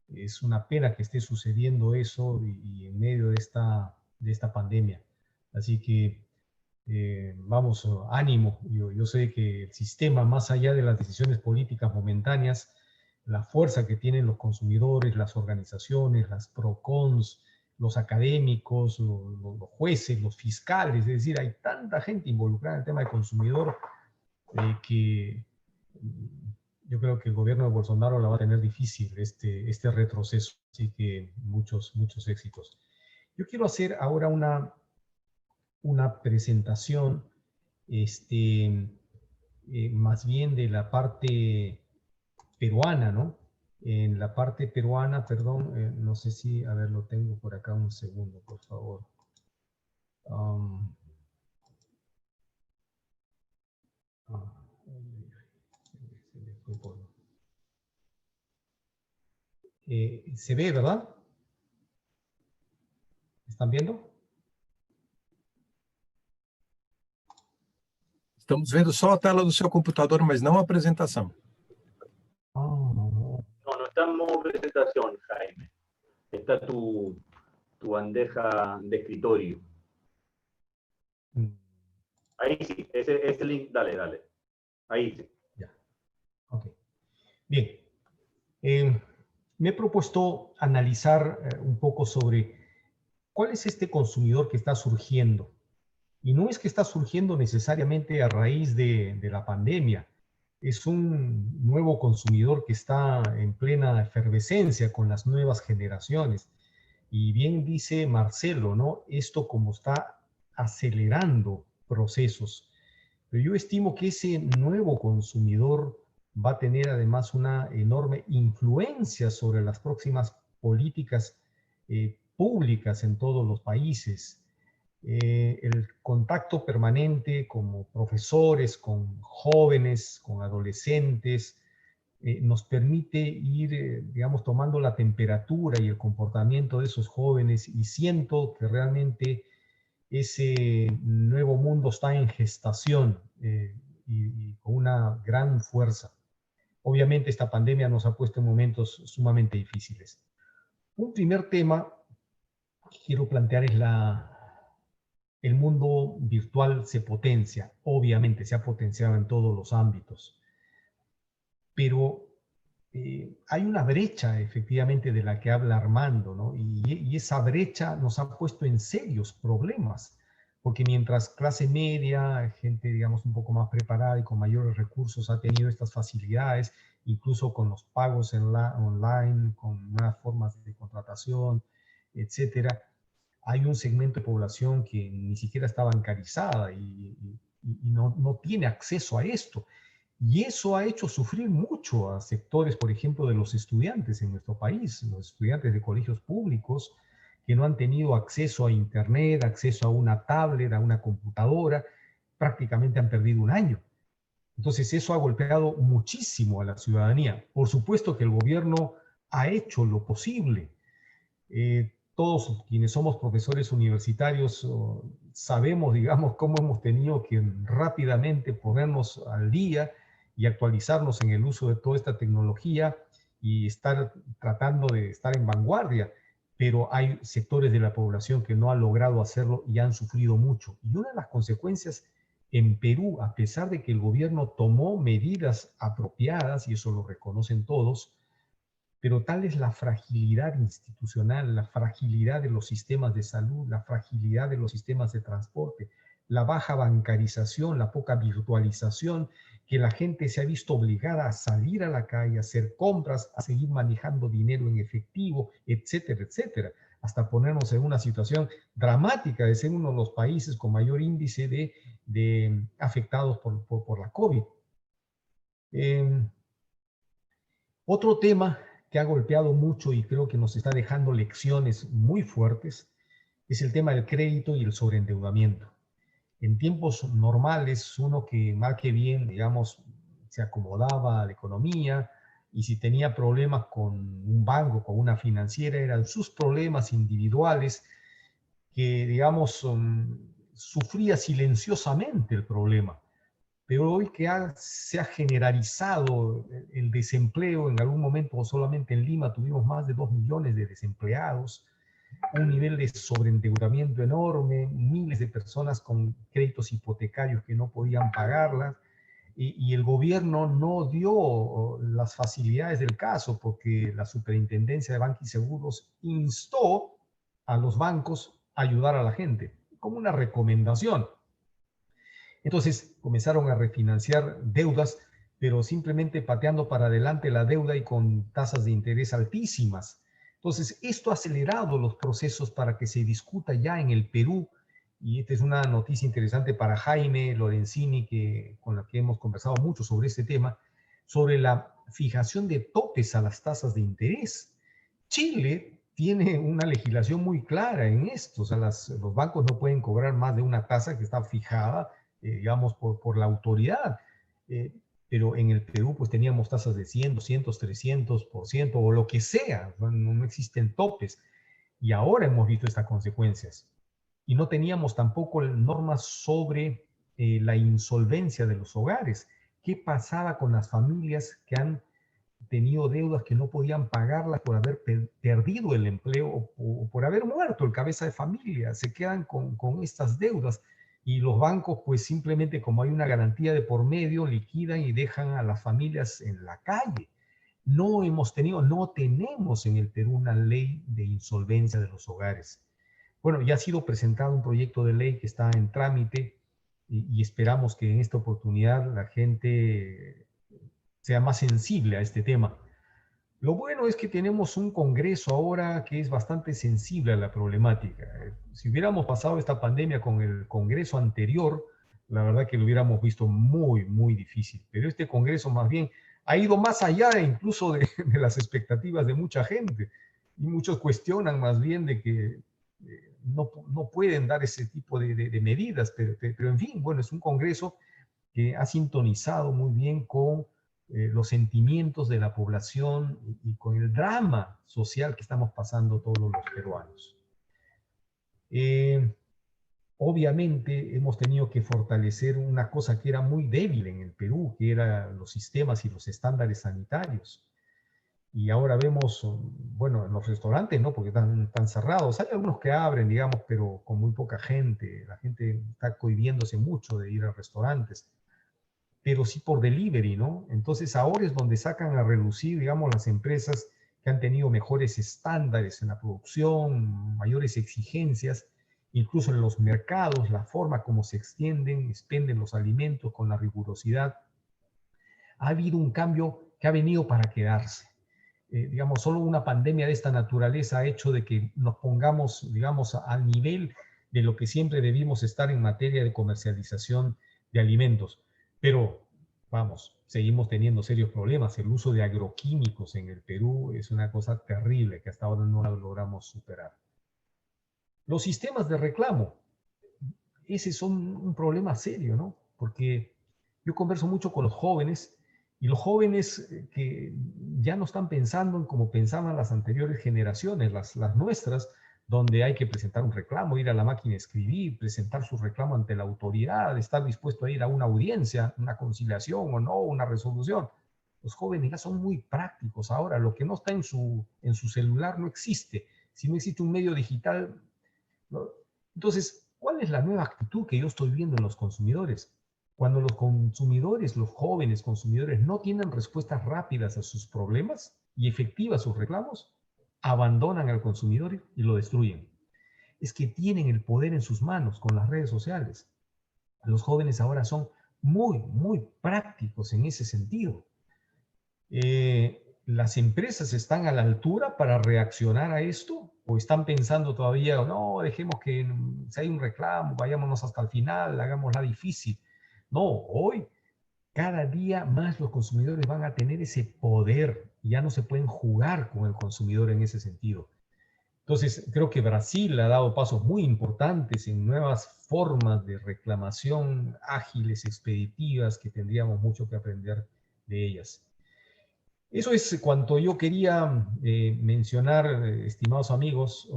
Es una pena que esté sucediendo eso y en medio de esta pandemia. Así que vamos, ánimo. Yo sé que el sistema, más allá de las decisiones políticas momentáneas, la fuerza que tienen los consumidores, las organizaciones, las PROCONs, los académicos, los jueces, los fiscales, es decir, hay tanta gente involucrada en el tema del consumidor que yo creo que el gobierno de Bolsonaro la va a tener difícil este retroceso, así que muchos éxitos. Yo quiero hacer ahora una presentación más bien de la parte peruana, ¿no? En la parte peruana, perdón, no sé si, a ver, lo tengo por acá un segundo, por favor. Um, se ve, ¿verdad? ¿Están viendo? Estamos vendo só a tela do seu computador, mas não a apresentação. No, no estamos en presentación, Jaime. Está tu bandeja de escritorio. Ahí sí, ese link, dale. Ahí sí. Ya. Ok. Bien. Me he propuesto analizar un poco sobre cuál es este consumidor que está surgiendo. Y no es que está surgiendo necesariamente a raíz de la pandemia. Es un nuevo consumidor que está en plena efervescencia con las nuevas generaciones. Y bien dice Marcelo, ¿no? Esto como está acelerando procesos. Pero yo estimo que ese nuevo consumidor va a tener además una enorme influencia sobre las próximas políticas públicas en todos los países. El contacto permanente como profesores, con jóvenes, con adolescentes, nos permite ir, digamos, tomando la temperatura y el comportamiento de esos jóvenes, y siento que realmente ese nuevo mundo está en gestación y con una gran fuerza. Obviamente esta pandemia nos ha puesto en momentos sumamente difíciles. Un primer tema que quiero plantear es el mundo virtual se potencia, obviamente se ha potenciado en todos los ámbitos, pero hay una brecha efectivamente de la que habla Armando, ¿no? Y esa brecha nos ha puesto en serios problemas, porque mientras clase media, gente digamos un poco más preparada y con mayores recursos ha tenido estas facilidades, incluso con los pagos online, con nuevas formas de contratación, etcétera, hay un segmento de población que ni siquiera está bancarizada y no tiene acceso a esto. Y eso ha hecho sufrir mucho a sectores, por ejemplo, de los estudiantes en nuestro país, los estudiantes de colegios públicos que no han tenido acceso a Internet, acceso a una tablet, a una computadora, prácticamente han perdido un año. Entonces eso ha golpeado muchísimo a la ciudadanía. Por supuesto que el gobierno ha hecho lo posible. Todos quienes somos profesores universitarios sabemos, digamos, cómo hemos tenido que rápidamente ponernos al día y actualizarnos en el uso de toda esta tecnología y estar tratando de estar en vanguardia, pero hay sectores de la población que no han logrado hacerlo y han sufrido mucho. Y una de las consecuencias en Perú, a pesar de que el gobierno tomó medidas apropiadas, y eso lo reconocen todos, pero tal es la fragilidad institucional, la fragilidad de los sistemas de salud, la fragilidad de los sistemas de transporte, la baja bancarización, la poca virtualización, que la gente se ha visto obligada a salir a la calle, a hacer compras, a seguir manejando dinero en efectivo, etcétera, etcétera, hasta ponernos en una situación dramática de ser uno de los países con mayor índice de afectados por la COVID. Otro tema que ha golpeado mucho y creo que nos está dejando lecciones muy fuertes es el tema del crédito y el sobreendeudamiento. En tiempos normales, uno que mal que bien, digamos, se acomodaba a la economía y si tenía problemas con un banco, con una financiera, eran sus problemas individuales que, digamos, sufría silenciosamente el problema. Pero hoy que se ha generalizado el desempleo, en algún momento solamente en Lima tuvimos más de 2 millones de desempleados, un nivel de sobreendeudamiento enorme, miles de personas con créditos hipotecarios que no podían pagarlas, y el gobierno no dio las facilidades del caso porque la Superintendencia de Banca y Seguros instó a los bancos a ayudar a la gente, como una recomendación. Entonces comenzaron a refinanciar deudas, pero simplemente pateando para adelante la deuda y con tasas de interés altísimas. Entonces, esto ha acelerado los procesos para que se discuta ya en el Perú, y esta es una noticia interesante para Jaime Lorenzini, con la que hemos conversado mucho sobre este tema, sobre la fijación de topes a las tasas de interés. Chile tiene una legislación muy clara en esto. O sea, los bancos no pueden cobrar más de una tasa que está fijada, digamos, por la autoridad. Eh, pero en el Perú pues teníamos tasas de 100, 200, 300% o lo que sea. No existen topes. Y ahora hemos visto estas consecuencias. Y no teníamos tampoco normas sobre la insolvencia de los hogares. ¿Qué pasaba con las familias que han tenido deudas que no podían pagarlas por haber perdido el empleo o por haber muerto el cabeza de familia? Se quedan con estas deudas y los bancos pues simplemente, como hay una garantía de por medio, liquidan y dejan a las familias en la calle. No tenemos en el Perú una ley de insolvencia de los hogares. Bueno, ya ha sido presentado un proyecto de ley que está en trámite y esperamos que en esta oportunidad la gente sea más sensible a este tema. Lo bueno es que tenemos un Congreso ahora que es bastante sensible a la problemática. Si hubiéramos pasado esta pandemia con el Congreso anterior, la verdad que lo hubiéramos visto muy, muy difícil. Pero este Congreso más bien ha ido más allá incluso de las expectativas de mucha gente. Y muchos cuestionan más bien de que no pueden dar ese tipo de medidas. Pero en fin, bueno, es un Congreso que ha sintonizado muy bien con los sentimientos de la población y con el drama social que estamos pasando todos los peruanos. Obviamente hemos tenido que fortalecer una cosa que era muy débil en el Perú, que eran los sistemas y los estándares sanitarios. Y ahora vemos, bueno, en los restaurantes, ¿no? Porque están cerrados. Hay algunos que abren, digamos, pero con muy poca gente. La gente está cohibiéndose mucho de ir a restaurantes, pero sí por delivery, ¿no? Entonces ahora es donde sacan a relucir, digamos, las empresas que han tenido mejores estándares en la producción, mayores exigencias, incluso en los mercados, la forma como se expenden los alimentos con la rigurosidad. Ha habido un cambio que ha venido para quedarse. Digamos, solo una pandemia de esta naturaleza ha hecho de que nos pongamos, digamos, al nivel de lo que siempre debimos estar en materia de comercialización de alimentos. Pero, vamos, seguimos teniendo serios problemas. El uso de agroquímicos en el Perú es una cosa terrible que hasta ahora no la logramos superar. Los sistemas de reclamo, ese son un problema serio, ¿no? Porque yo converso mucho con los jóvenes y los jóvenes que ya no están pensando en como pensaban las anteriores generaciones, las nuestras, donde hay que presentar un reclamo, ir a la máquina a escribir, presentar su reclamo ante la autoridad, estar dispuesto a ir a una audiencia, una conciliación o no, una resolución. Los jóvenes ya son muy prácticos ahora. Lo que no está en su celular no existe. Si no existe un medio digital, ¿no? Entonces, ¿cuál es la nueva actitud que yo estoy viendo en los consumidores? Cuando los consumidores, los jóvenes consumidores, no tienen respuestas rápidas a sus problemas y efectivas a sus reclamos, abandonan al consumidor y lo destruyen. Es que tienen el poder en sus manos con las redes sociales. Los jóvenes ahora son muy, muy prácticos en ese sentido. ¿Las empresas están a la altura para reaccionar a esto? ¿O están pensando todavía, no, dejemos que si hay un reclamo, vayámonos hasta el final, hagámosla difícil? No, hoy cada día más los consumidores van a tener ese poder y ya no se pueden jugar con el consumidor en ese sentido. Entonces, creo que Brasil ha dado pasos muy importantes en nuevas formas de reclamación ágiles, expeditivas, que tendríamos mucho que aprender de ellas. Eso es cuanto yo quería mencionar, estimados amigos,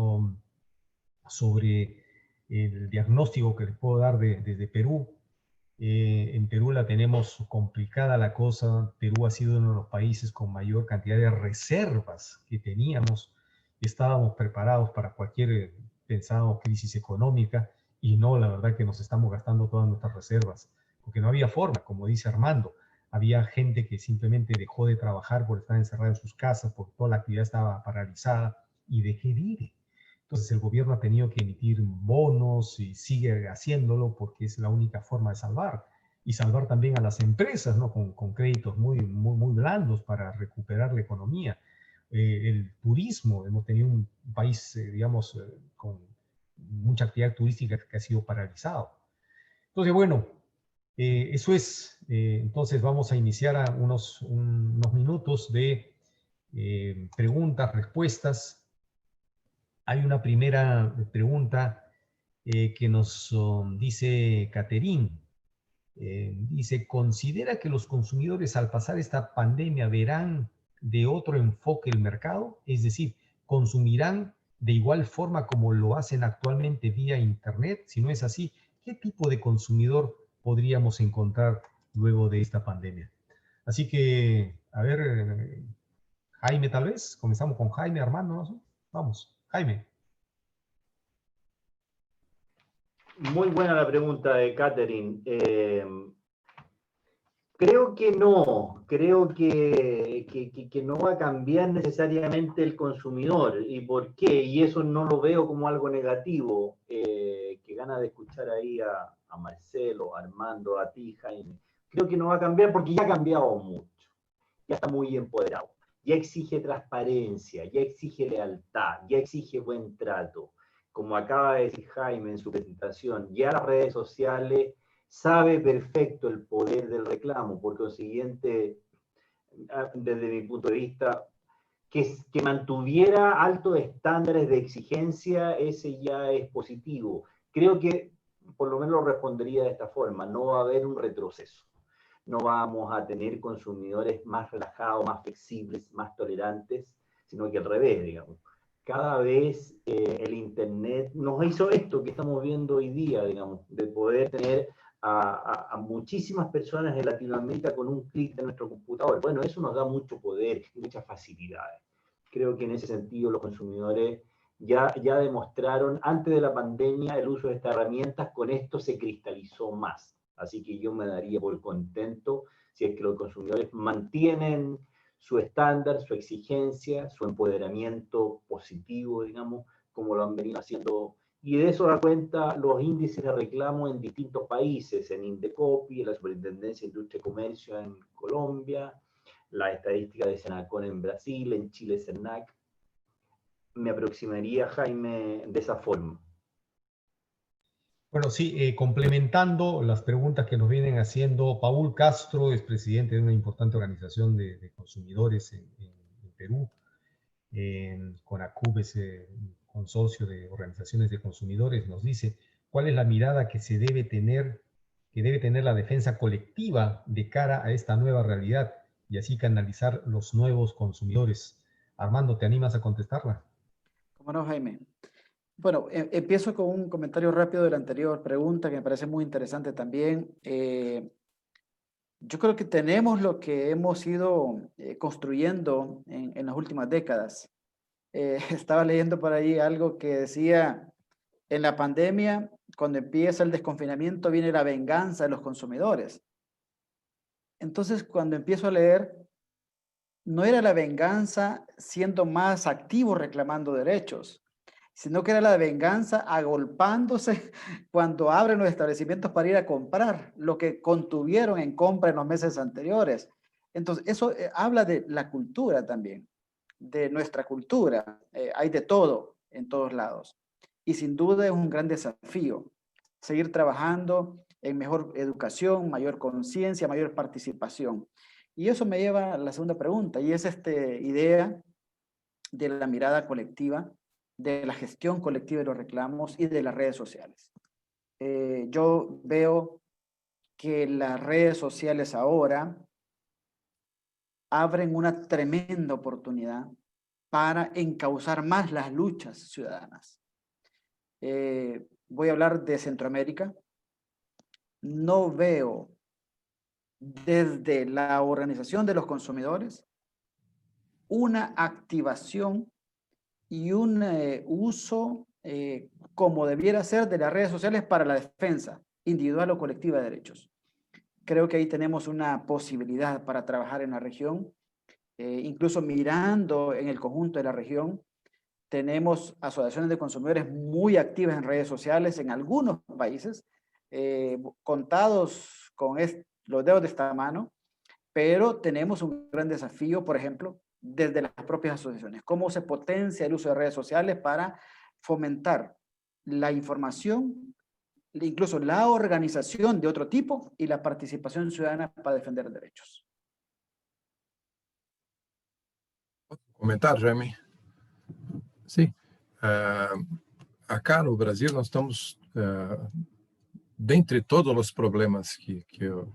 sobre el diagnóstico que les puedo dar desde Perú. En Perú la tenemos complicada la cosa. Perú ha sido uno de los países con mayor cantidad de reservas que teníamos. Estábamos preparados para cualquier, pensábamos, crisis económica, y no, la verdad que nos estamos gastando todas nuestras reservas, porque no había forma, como dice Armando. Había gente que simplemente dejó de trabajar por estar encerrada en sus casas, porque toda la actividad estaba paralizada, y ¿de qué vive? Entonces el gobierno ha tenido que emitir bonos y sigue haciéndolo porque es la única forma de salvar. Y salvar también a las empresas, ¿no? Con créditos muy, muy, muy blandos para recuperar la economía. El turismo, hemos tenido un país, digamos, con mucha actividad turística que ha sido paralizado. Entonces, bueno, eso es. Entonces vamos a iniciar unos minutos de preguntas, respuestas. Hay una primera pregunta que nos dice Caterín. Dice, ¿considera que los consumidores al pasar esta pandemia verán de otro enfoque el mercado? Es decir, ¿consumirán de igual forma como lo hacen actualmente vía Internet? Si no es así, ¿qué tipo de consumidor podríamos encontrar luego de esta pandemia? Así que, a ver, Jaime tal vez. Comenzamos con Jaime, Armando, ¿no? Vamos, Jaime. Muy buena la pregunta de Catherine. Creo que no, creo que no va a cambiar necesariamente el consumidor. ¿Y por qué? Y eso no lo veo como algo negativo. Que gana de escuchar ahí a Marcelo, a Armando, a ti, Jaime. Creo que no va a cambiar porque ya ha cambiado mucho. Ya está muy empoderado. Ya exige transparencia, ya exige lealtad, ya exige buen trato. Como acaba de decir Jaime en su presentación, ya las redes sociales sabe perfecto el poder del reclamo, por consiguiente, desde mi punto de vista, que mantuviera altos estándares de exigencia, ese ya es positivo. Creo que por lo menos lo respondería de esta forma, no va a haber un retroceso. No vamos a tener consumidores más relajados, más flexibles, más tolerantes, sino que al revés, digamos. Cada vez el Internet nos hizo esto que estamos viendo hoy día, digamos, de poder tener a muchísimas personas en Latinoamérica con un clic de nuestro computador. Bueno, eso nos da mucho poder y muchas facilidades. Creo que en ese sentido los consumidores ya demostraron antes de la pandemia el uso de estas herramientas, con esto se cristalizó más. Así que yo me daría por contento si es que los consumidores mantienen su estándar, su exigencia, su empoderamiento positivo, digamos, como lo han venido haciendo. Y de eso da cuenta los índices de reclamo en distintos países, en Indecopi, en la Superintendencia de Industria y Comercio en Colombia, la estadística de Senacon en Brasil, en Chile Senac. Me aproximaría, Jaime, de esa forma. Bueno, sí, complementando las preguntas que nos vienen haciendo, Paul Castro es presidente de una importante organización de consumidores en Perú. CONACUB es un consorcio de organizaciones de consumidores. Nos dice cuál es la mirada que debe tener la defensa colectiva de cara a esta nueva realidad y así canalizar los nuevos consumidores. Armando, ¿te animas a contestarla? ¿Cómo no, Jaime? Bueno, empiezo con un comentario rápido de la anterior pregunta que me parece muy interesante también. Yo creo que tenemos lo que hemos ido construyendo en las últimas décadas. Estaba leyendo por ahí algo que decía, en la pandemia, cuando empieza el desconfinamiento, viene la venganza de los consumidores. Entonces, cuando empiezo a leer, no era la venganza siendo más activo reclamando derechos, sino que era la venganza agolpándose cuando abren los establecimientos para ir a comprar, lo que contuvieron en compra en los meses anteriores. Entonces, eso habla de la cultura también, de nuestra cultura. Hay de todo en todos lados. Y sin duda es un gran desafío seguir trabajando en mejor educación, mayor conciencia, mayor participación. Y eso me lleva a la segunda pregunta, y es esta idea de la mirada colectiva, de la gestión colectiva de los reclamos y de las redes sociales. Yo veo que las redes sociales ahora abren una tremenda oportunidad para encauzar más las luchas ciudadanas. Voy a hablar de Centroamérica. No veo desde la organización de los consumidores una activación y un uso como debiera ser de las redes sociales para la defensa individual o colectiva de derechos. Creo que ahí tenemos una posibilidad para trabajar en la región, incluso mirando en el conjunto de la región. Tenemos asociaciones de consumidores muy activas en redes sociales en algunos países, contados con los dedos de esta mano, pero tenemos un gran desafío, por ejemplo, desde las propias asociaciones. ¿Cómo se potencia el uso de redes sociales para fomentar la información, incluso la organización de otro tipo y la participación ciudadana para defender derechos? Comentar, Jaime? Sí. acá no Brasil nós estamos, dentre todos os problemas que eu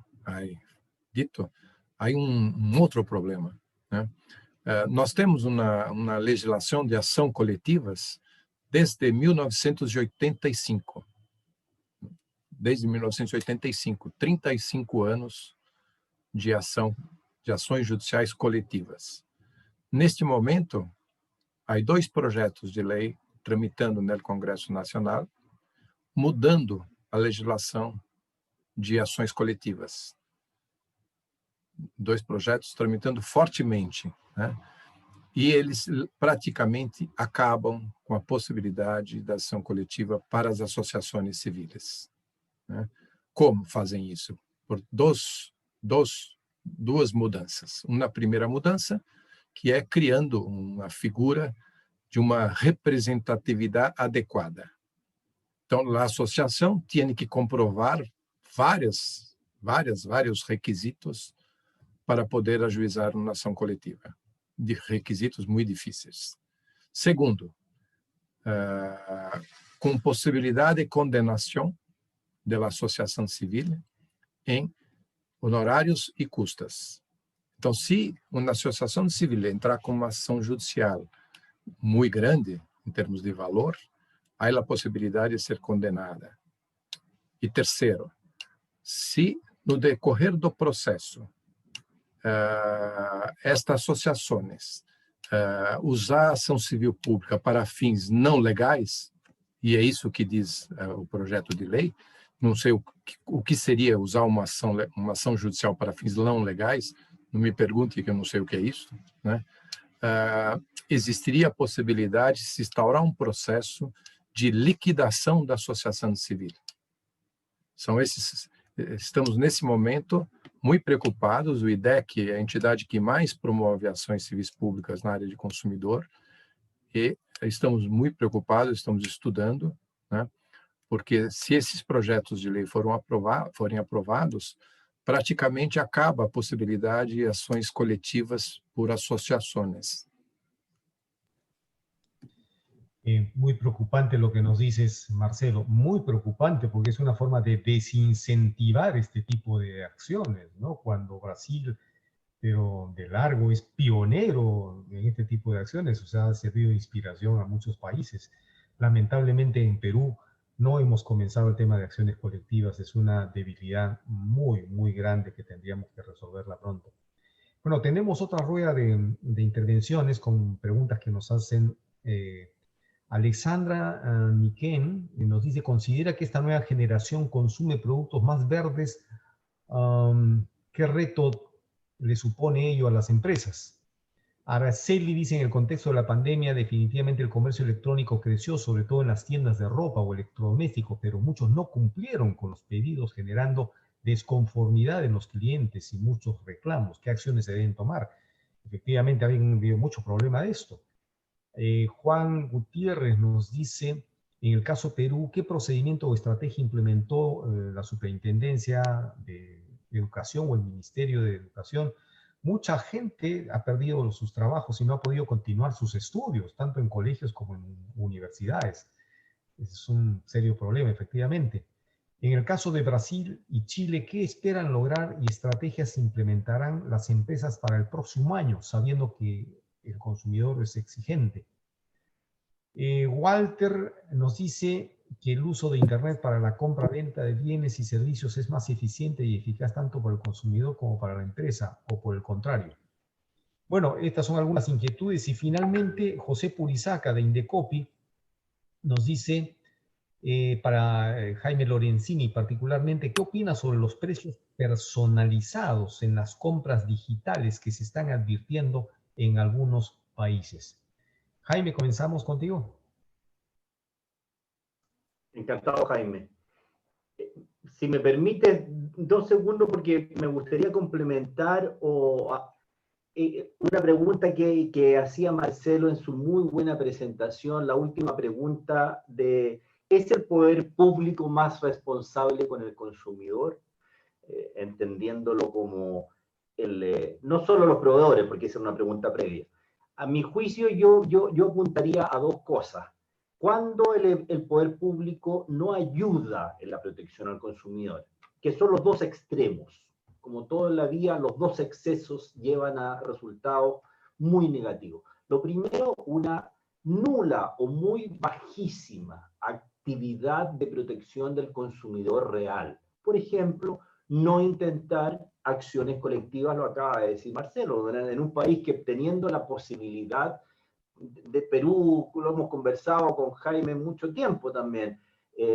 dito, há outro problema, né? Nós temos uma legislação de ação coletivas desde 1985. Desde 1985, 35 anos de ações judiciais coletivas. Neste momento, há 2 projetos de lei tramitando no Congresso Nacional, mudando a legislação de ações coletivas. 2 projetos tramitando fortemente, né? E eles praticamente acabam com a possibilidade da ação coletiva para as associações civis, né? Como fazem isso? Por duas mudanças. Uma primeira mudança, que é criando uma figura de uma representatividade adequada. Então, a associação tem que comprovar vários requisitos para poder ajuizar uma ação coletiva, de requisitos muito difíceis. Segundo, com possibilidade de condenação da associação civil em honorários e custas. Então, se uma associação civil entrar com uma ação judicial muito grande, em termos de valor, há a possibilidade de ser condenada. E terceiro, se no decorrer do processo, estas associações usar a ação civil pública para fins não legais, e é isso que diz o projeto de lei, não sei o que seria usar uma ação judicial para fins não legais, não me pergunte que eu não sei o que é isso, né? Existiria a possibilidade de se instaurar um processo de liquidação da associação civil. Estamos nesse momento muito preocupados. O IDEC é a entidade que mais promove ações civis públicas na área de consumidor, e estamos muito preocupados, estamos estudando, né? Porque se esses projetos de lei forem aprovados, praticamente acaba a possibilidade de ações coletivas por asociações. Muy preocupante lo que nos dices, Marcelo, muy preocupante porque es una forma de desincentivar este tipo de acciones, ¿no? Cuando Brasil, pero de largo, es pionero en este tipo de acciones, o sea, ha servido de inspiración a muchos países. Lamentablemente en Perú no hemos comenzado el tema de acciones colectivas, es una debilidad muy, muy grande que tendríamos que resolverla pronto. Bueno, tenemos otra rueda de intervenciones con preguntas que nos hacen Alexandra Niquén, nos dice, ¿considera que esta nueva generación consume productos más verdes? ¿Qué reto le supone ello a las empresas? Araceli dice, en el contexto de la pandemia, definitivamente el comercio electrónico creció, sobre todo en las tiendas de ropa o electrodomésticos, pero muchos no cumplieron con los pedidos, generando desconformidad en los clientes y muchos reclamos. ¿Qué acciones se deben tomar? Efectivamente, ha habido mucho problema de esto. Juan Gutiérrez nos dice, en el caso Perú, ¿qué procedimiento o estrategia implementó la Superintendencia de Educación o el Ministerio de Educación? Mucha gente ha perdido sus trabajos y no ha podido continuar sus estudios, tanto en colegios como en universidades. Ese es un serio problema, efectivamente. En el caso de Brasil y Chile, ¿qué esperan lograr y estrategias implementarán las empresas para el próximo año, sabiendo que el consumidor es exigente? Walter nos dice que el uso de Internet para la compra-venta de bienes y servicios es más eficiente y eficaz tanto para el consumidor como para la empresa, o por el contrario. Bueno, estas son algunas inquietudes. Y finalmente, José Purizaca de Indecopi nos dice, para Jaime Lorenzini particularmente, ¿qué opina sobre los precios personalizados en las compras digitales que se están advirtiendo en algunos países? Jaime, comenzamos contigo. Encantado, Jaime. Si me permite 2 segundos, porque me gustaría complementar una pregunta que hacía Marcelo en su muy buena presentación, la última pregunta de ¿es el poder público más responsable con el consumidor? Entendiéndolo como no solo los proveedores, porque esa es una pregunta previa. A mi juicio, yo apuntaría a 2 cosas. cuando el poder público no ayuda en la protección al consumidor, que son los dos extremos. Como todo en la vida, los dos excesos llevan a resultados muy negativos. Lo primero, una nula o muy bajísima actividad de protección del consumidor real. Por ejemplo, no intentar acciones colectivas, lo acaba de decir Marcelo, en un país que teniendo la posibilidad de Perú, lo hemos conversado con Jaime mucho tiempo también,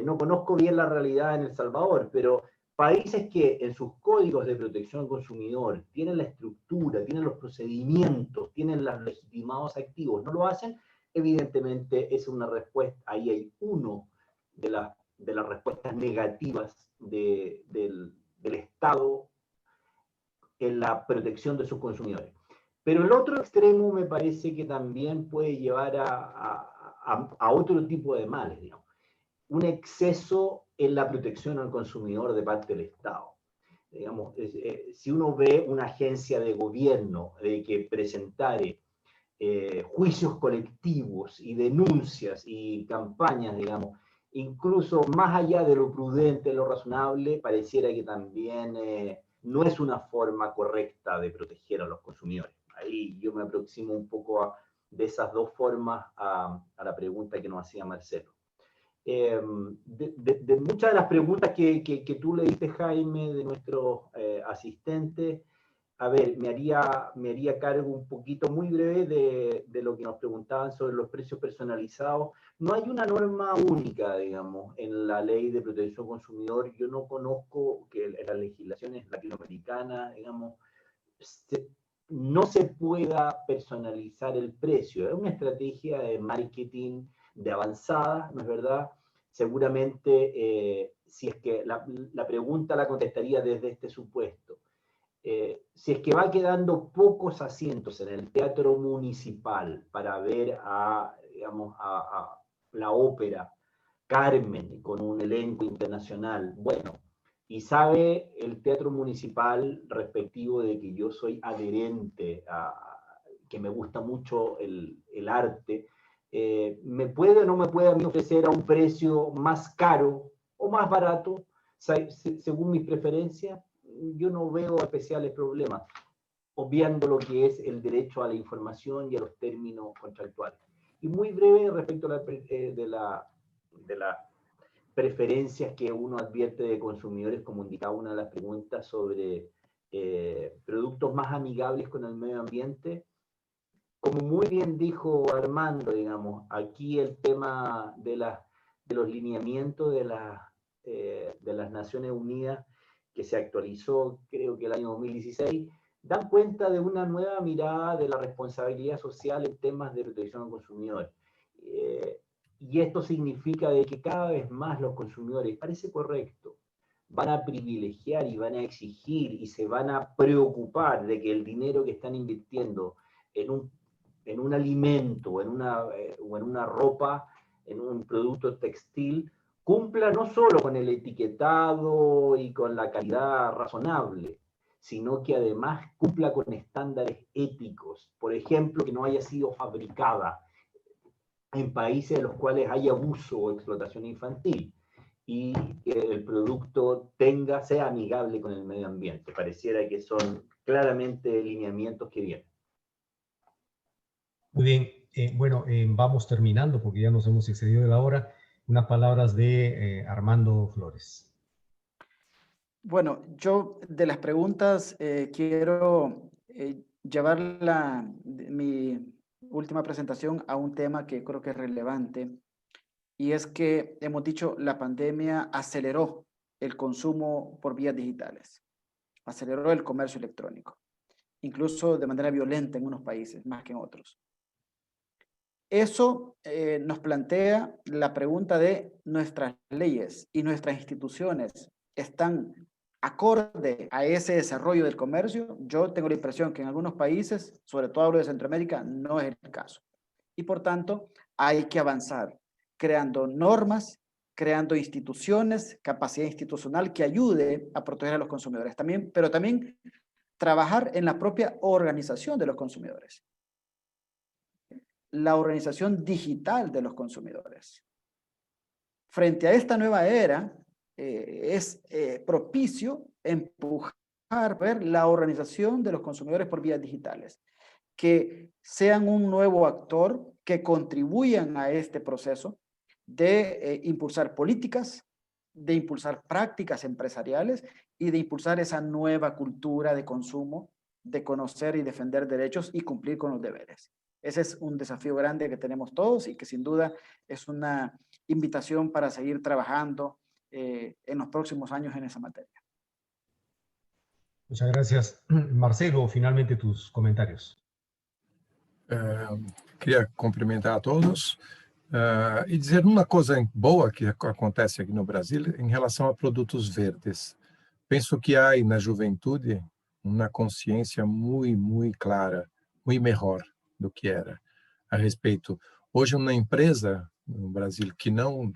no conozco bien la realidad en El Salvador, pero países que en sus códigos de protección al consumidor tienen la estructura, tienen los procedimientos, tienen los legitimados activos, no lo hacen, evidentemente es una respuesta, ahí hay uno de las respuestas negativas del Estado en la protección de sus consumidores. Pero el otro extremo me parece que también puede llevar a otro tipo de males, digamos. Un exceso en la protección al consumidor de parte del Estado. Digamos, si uno ve una agencia de gobierno que presentare juicios colectivos y denuncias y campañas, digamos, incluso más allá de lo prudente, lo razonable, pareciera que también no es una forma correcta de proteger a los consumidores. Ahí yo me aproximo un poco de esas dos formas a la pregunta que nos hacía Marcelo. De muchas de las preguntas que tú le diste, Jaime, de nuestros asistentes, a ver, me haría cargo un poquito muy breve de lo que nos preguntaban sobre los precios personalizados. No hay una norma única, digamos, en la ley de protección al consumidor. Yo no conozco que en las legislaciones latinoamericanas, digamos, no se pueda personalizar el precio. Es una estrategia de marketing de avanzada, ¿no es verdad? Seguramente, si es que la pregunta la contestaría desde este supuesto. Si es que va quedando pocos asientos en el teatro municipal para ver digamos, a la ópera Carmen con un elenco internacional, bueno, y sabe el teatro municipal respectivo de que yo soy adherente que me gusta mucho el arte, ¿me puede o no me puede a mí ofrecer a un precio más caro o más barato según mis preferencias? Yo no veo especiales problemas, obviando lo que es el derecho a la información y a los términos contractuales. Y muy breve respecto a de las preferencias que uno advierte de consumidores, como indicaba una de las preguntas sobre productos más amigables con el medio ambiente. Como muy bien dijo Armando, digamos, aquí el tema de los lineamientos de las Naciones Unidas, que se actualizó creo que el año 2016, dan cuenta de una nueva mirada de la responsabilidad social en temas de protección al consumidor. Y esto significa de que cada vez más los consumidores, parece correcto, van a privilegiar y van a exigir y se van a preocupar de que el dinero que están invirtiendo en un alimento o en una ropa, en un producto textil, cumpla no solo con el etiquetado y con la calidad razonable, sino que además cumpla con estándares éticos. Por ejemplo, que no haya sido fabricada en países en los cuales hay abuso o explotación infantil y que el producto sea amigable con el medio ambiente. Pareciera que son claramente lineamientos que vienen. Muy bien, bueno, vamos terminando porque ya nos hemos excedido de la hora. Unas palabras de Armando Flores. Bueno, yo de las preguntas quiero llevar mi última presentación a un tema que creo que es relevante, y es que hemos dicho la pandemia aceleró el consumo por vías digitales, aceleró el comercio electrónico, incluso de manera violenta en unos países más que en otros. Eso nos plantea la pregunta de nuestras leyes y nuestras instituciones están acorde a ese desarrollo del comercio. Yo tengo la impresión que en algunos países, sobre todo hablo de Centroamérica, no es el caso. Y por tanto, hay que avanzar creando normas, creando instituciones, capacidad institucional que ayude a proteger a los consumidores también, pero también trabajar en la propia organización de los consumidores. la organización digital de los consumidores. Frente a esta nueva era, es propicio empujar ver la organización de los consumidores por vías digitales, que sean un nuevo actor, que contribuyan a este proceso de impulsar políticas, de impulsar prácticas empresariales y de impulsar esa nueva cultura de consumo, de conocer y defender derechos y cumplir con los deberes. Ese es un desafío grande que tenemos todos y que sin duda es una invitación para seguir trabajando en los próximos años en esa materia. Muchas gracias. Marcelo, finalmente tus comentarios. Queria cumprimentar a todos e dizer uma coisa boa que acontece aqui no Brasil em relação a produtos verdes. Penso que há na juventude uma consciência muito clara, muito melhor do que era a respeito. Hoje, uma empresa no Brasil que não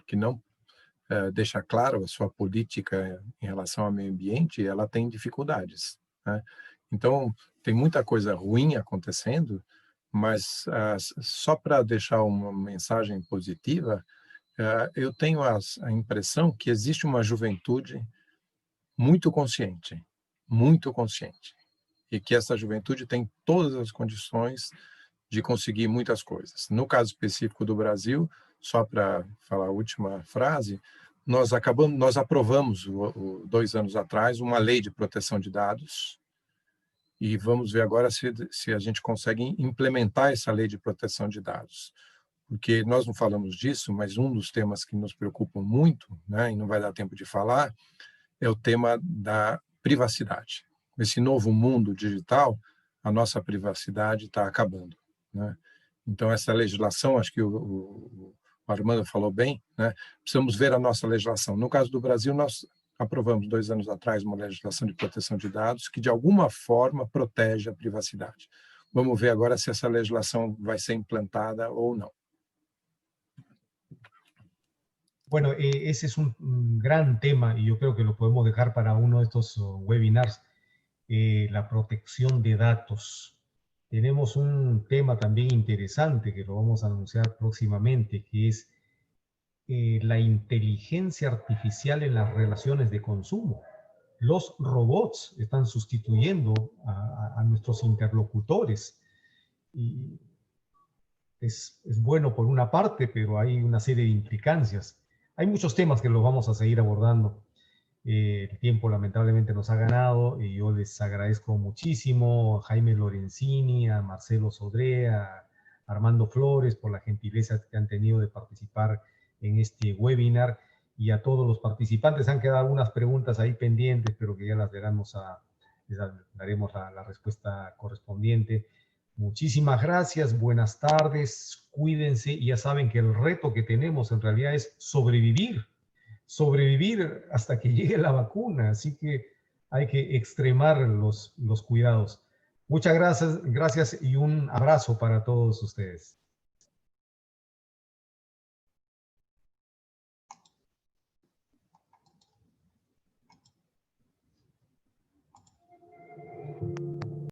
deixa claro a sua política em relação ao meio ambiente, ela tem dificuldades, né? Então, tem muita coisa ruim acontecendo, mas só para deixar uma mensagem positiva, eu tenho a impressão que existe uma juventude muito consciente, e que essa juventude tem todas as condições de conseguir muitas coisas. No caso específico do Brasil, só para falar a última frase, nós aprovamos 2 anos atrás uma lei de proteção de dados e vamos ver agora se a gente consegue implementar essa lei de proteção de dados. Porque nós não falamos disso, mas um dos temas que nos preocupam muito, né, e não vai dar tempo de falar, é o tema da privacidade. Esse novo mundo digital, a nossa privacidade está acabando, né? Então, essa legislação, acho que o Armando falou bem, né? Precisamos ver a nossa legislação. No caso do Brasil, nós aprovamos 2 anos atrás uma legislação de proteção de dados que, de alguma forma, protege a privacidade. Vamos ver agora se essa legislação vai ser implantada ou não. Bueno, ese es un gran tema y yo creo que lo podemos dejar para uno de estos webinars, la protección de datos. Tenemos un tema también interesante que lo vamos a anunciar próximamente, que es la inteligencia artificial en las relaciones de consumo. Los robots están sustituyendo a nuestros interlocutores. Y es bueno por una parte, pero hay una serie de implicancias. Hay muchos temas que los vamos a seguir abordando. El tiempo lamentablemente nos ha ganado y yo les agradezco muchísimo a Jaime Lorenzini, a Marcelo Sodré, a Armando Flores por la gentileza que han tenido de participar en este webinar y a todos los participantes. Han quedado algunas preguntas ahí pendientes, pero que ya les daremos la respuesta correspondiente. Muchísimas gracias, buenas tardes, cuídense y ya saben que el reto que tenemos en realidad es sobrevivir hasta que llegue la vacuna, así que hay que extremar los cuidados. Muchas gracias y un abrazo para todos ustedes.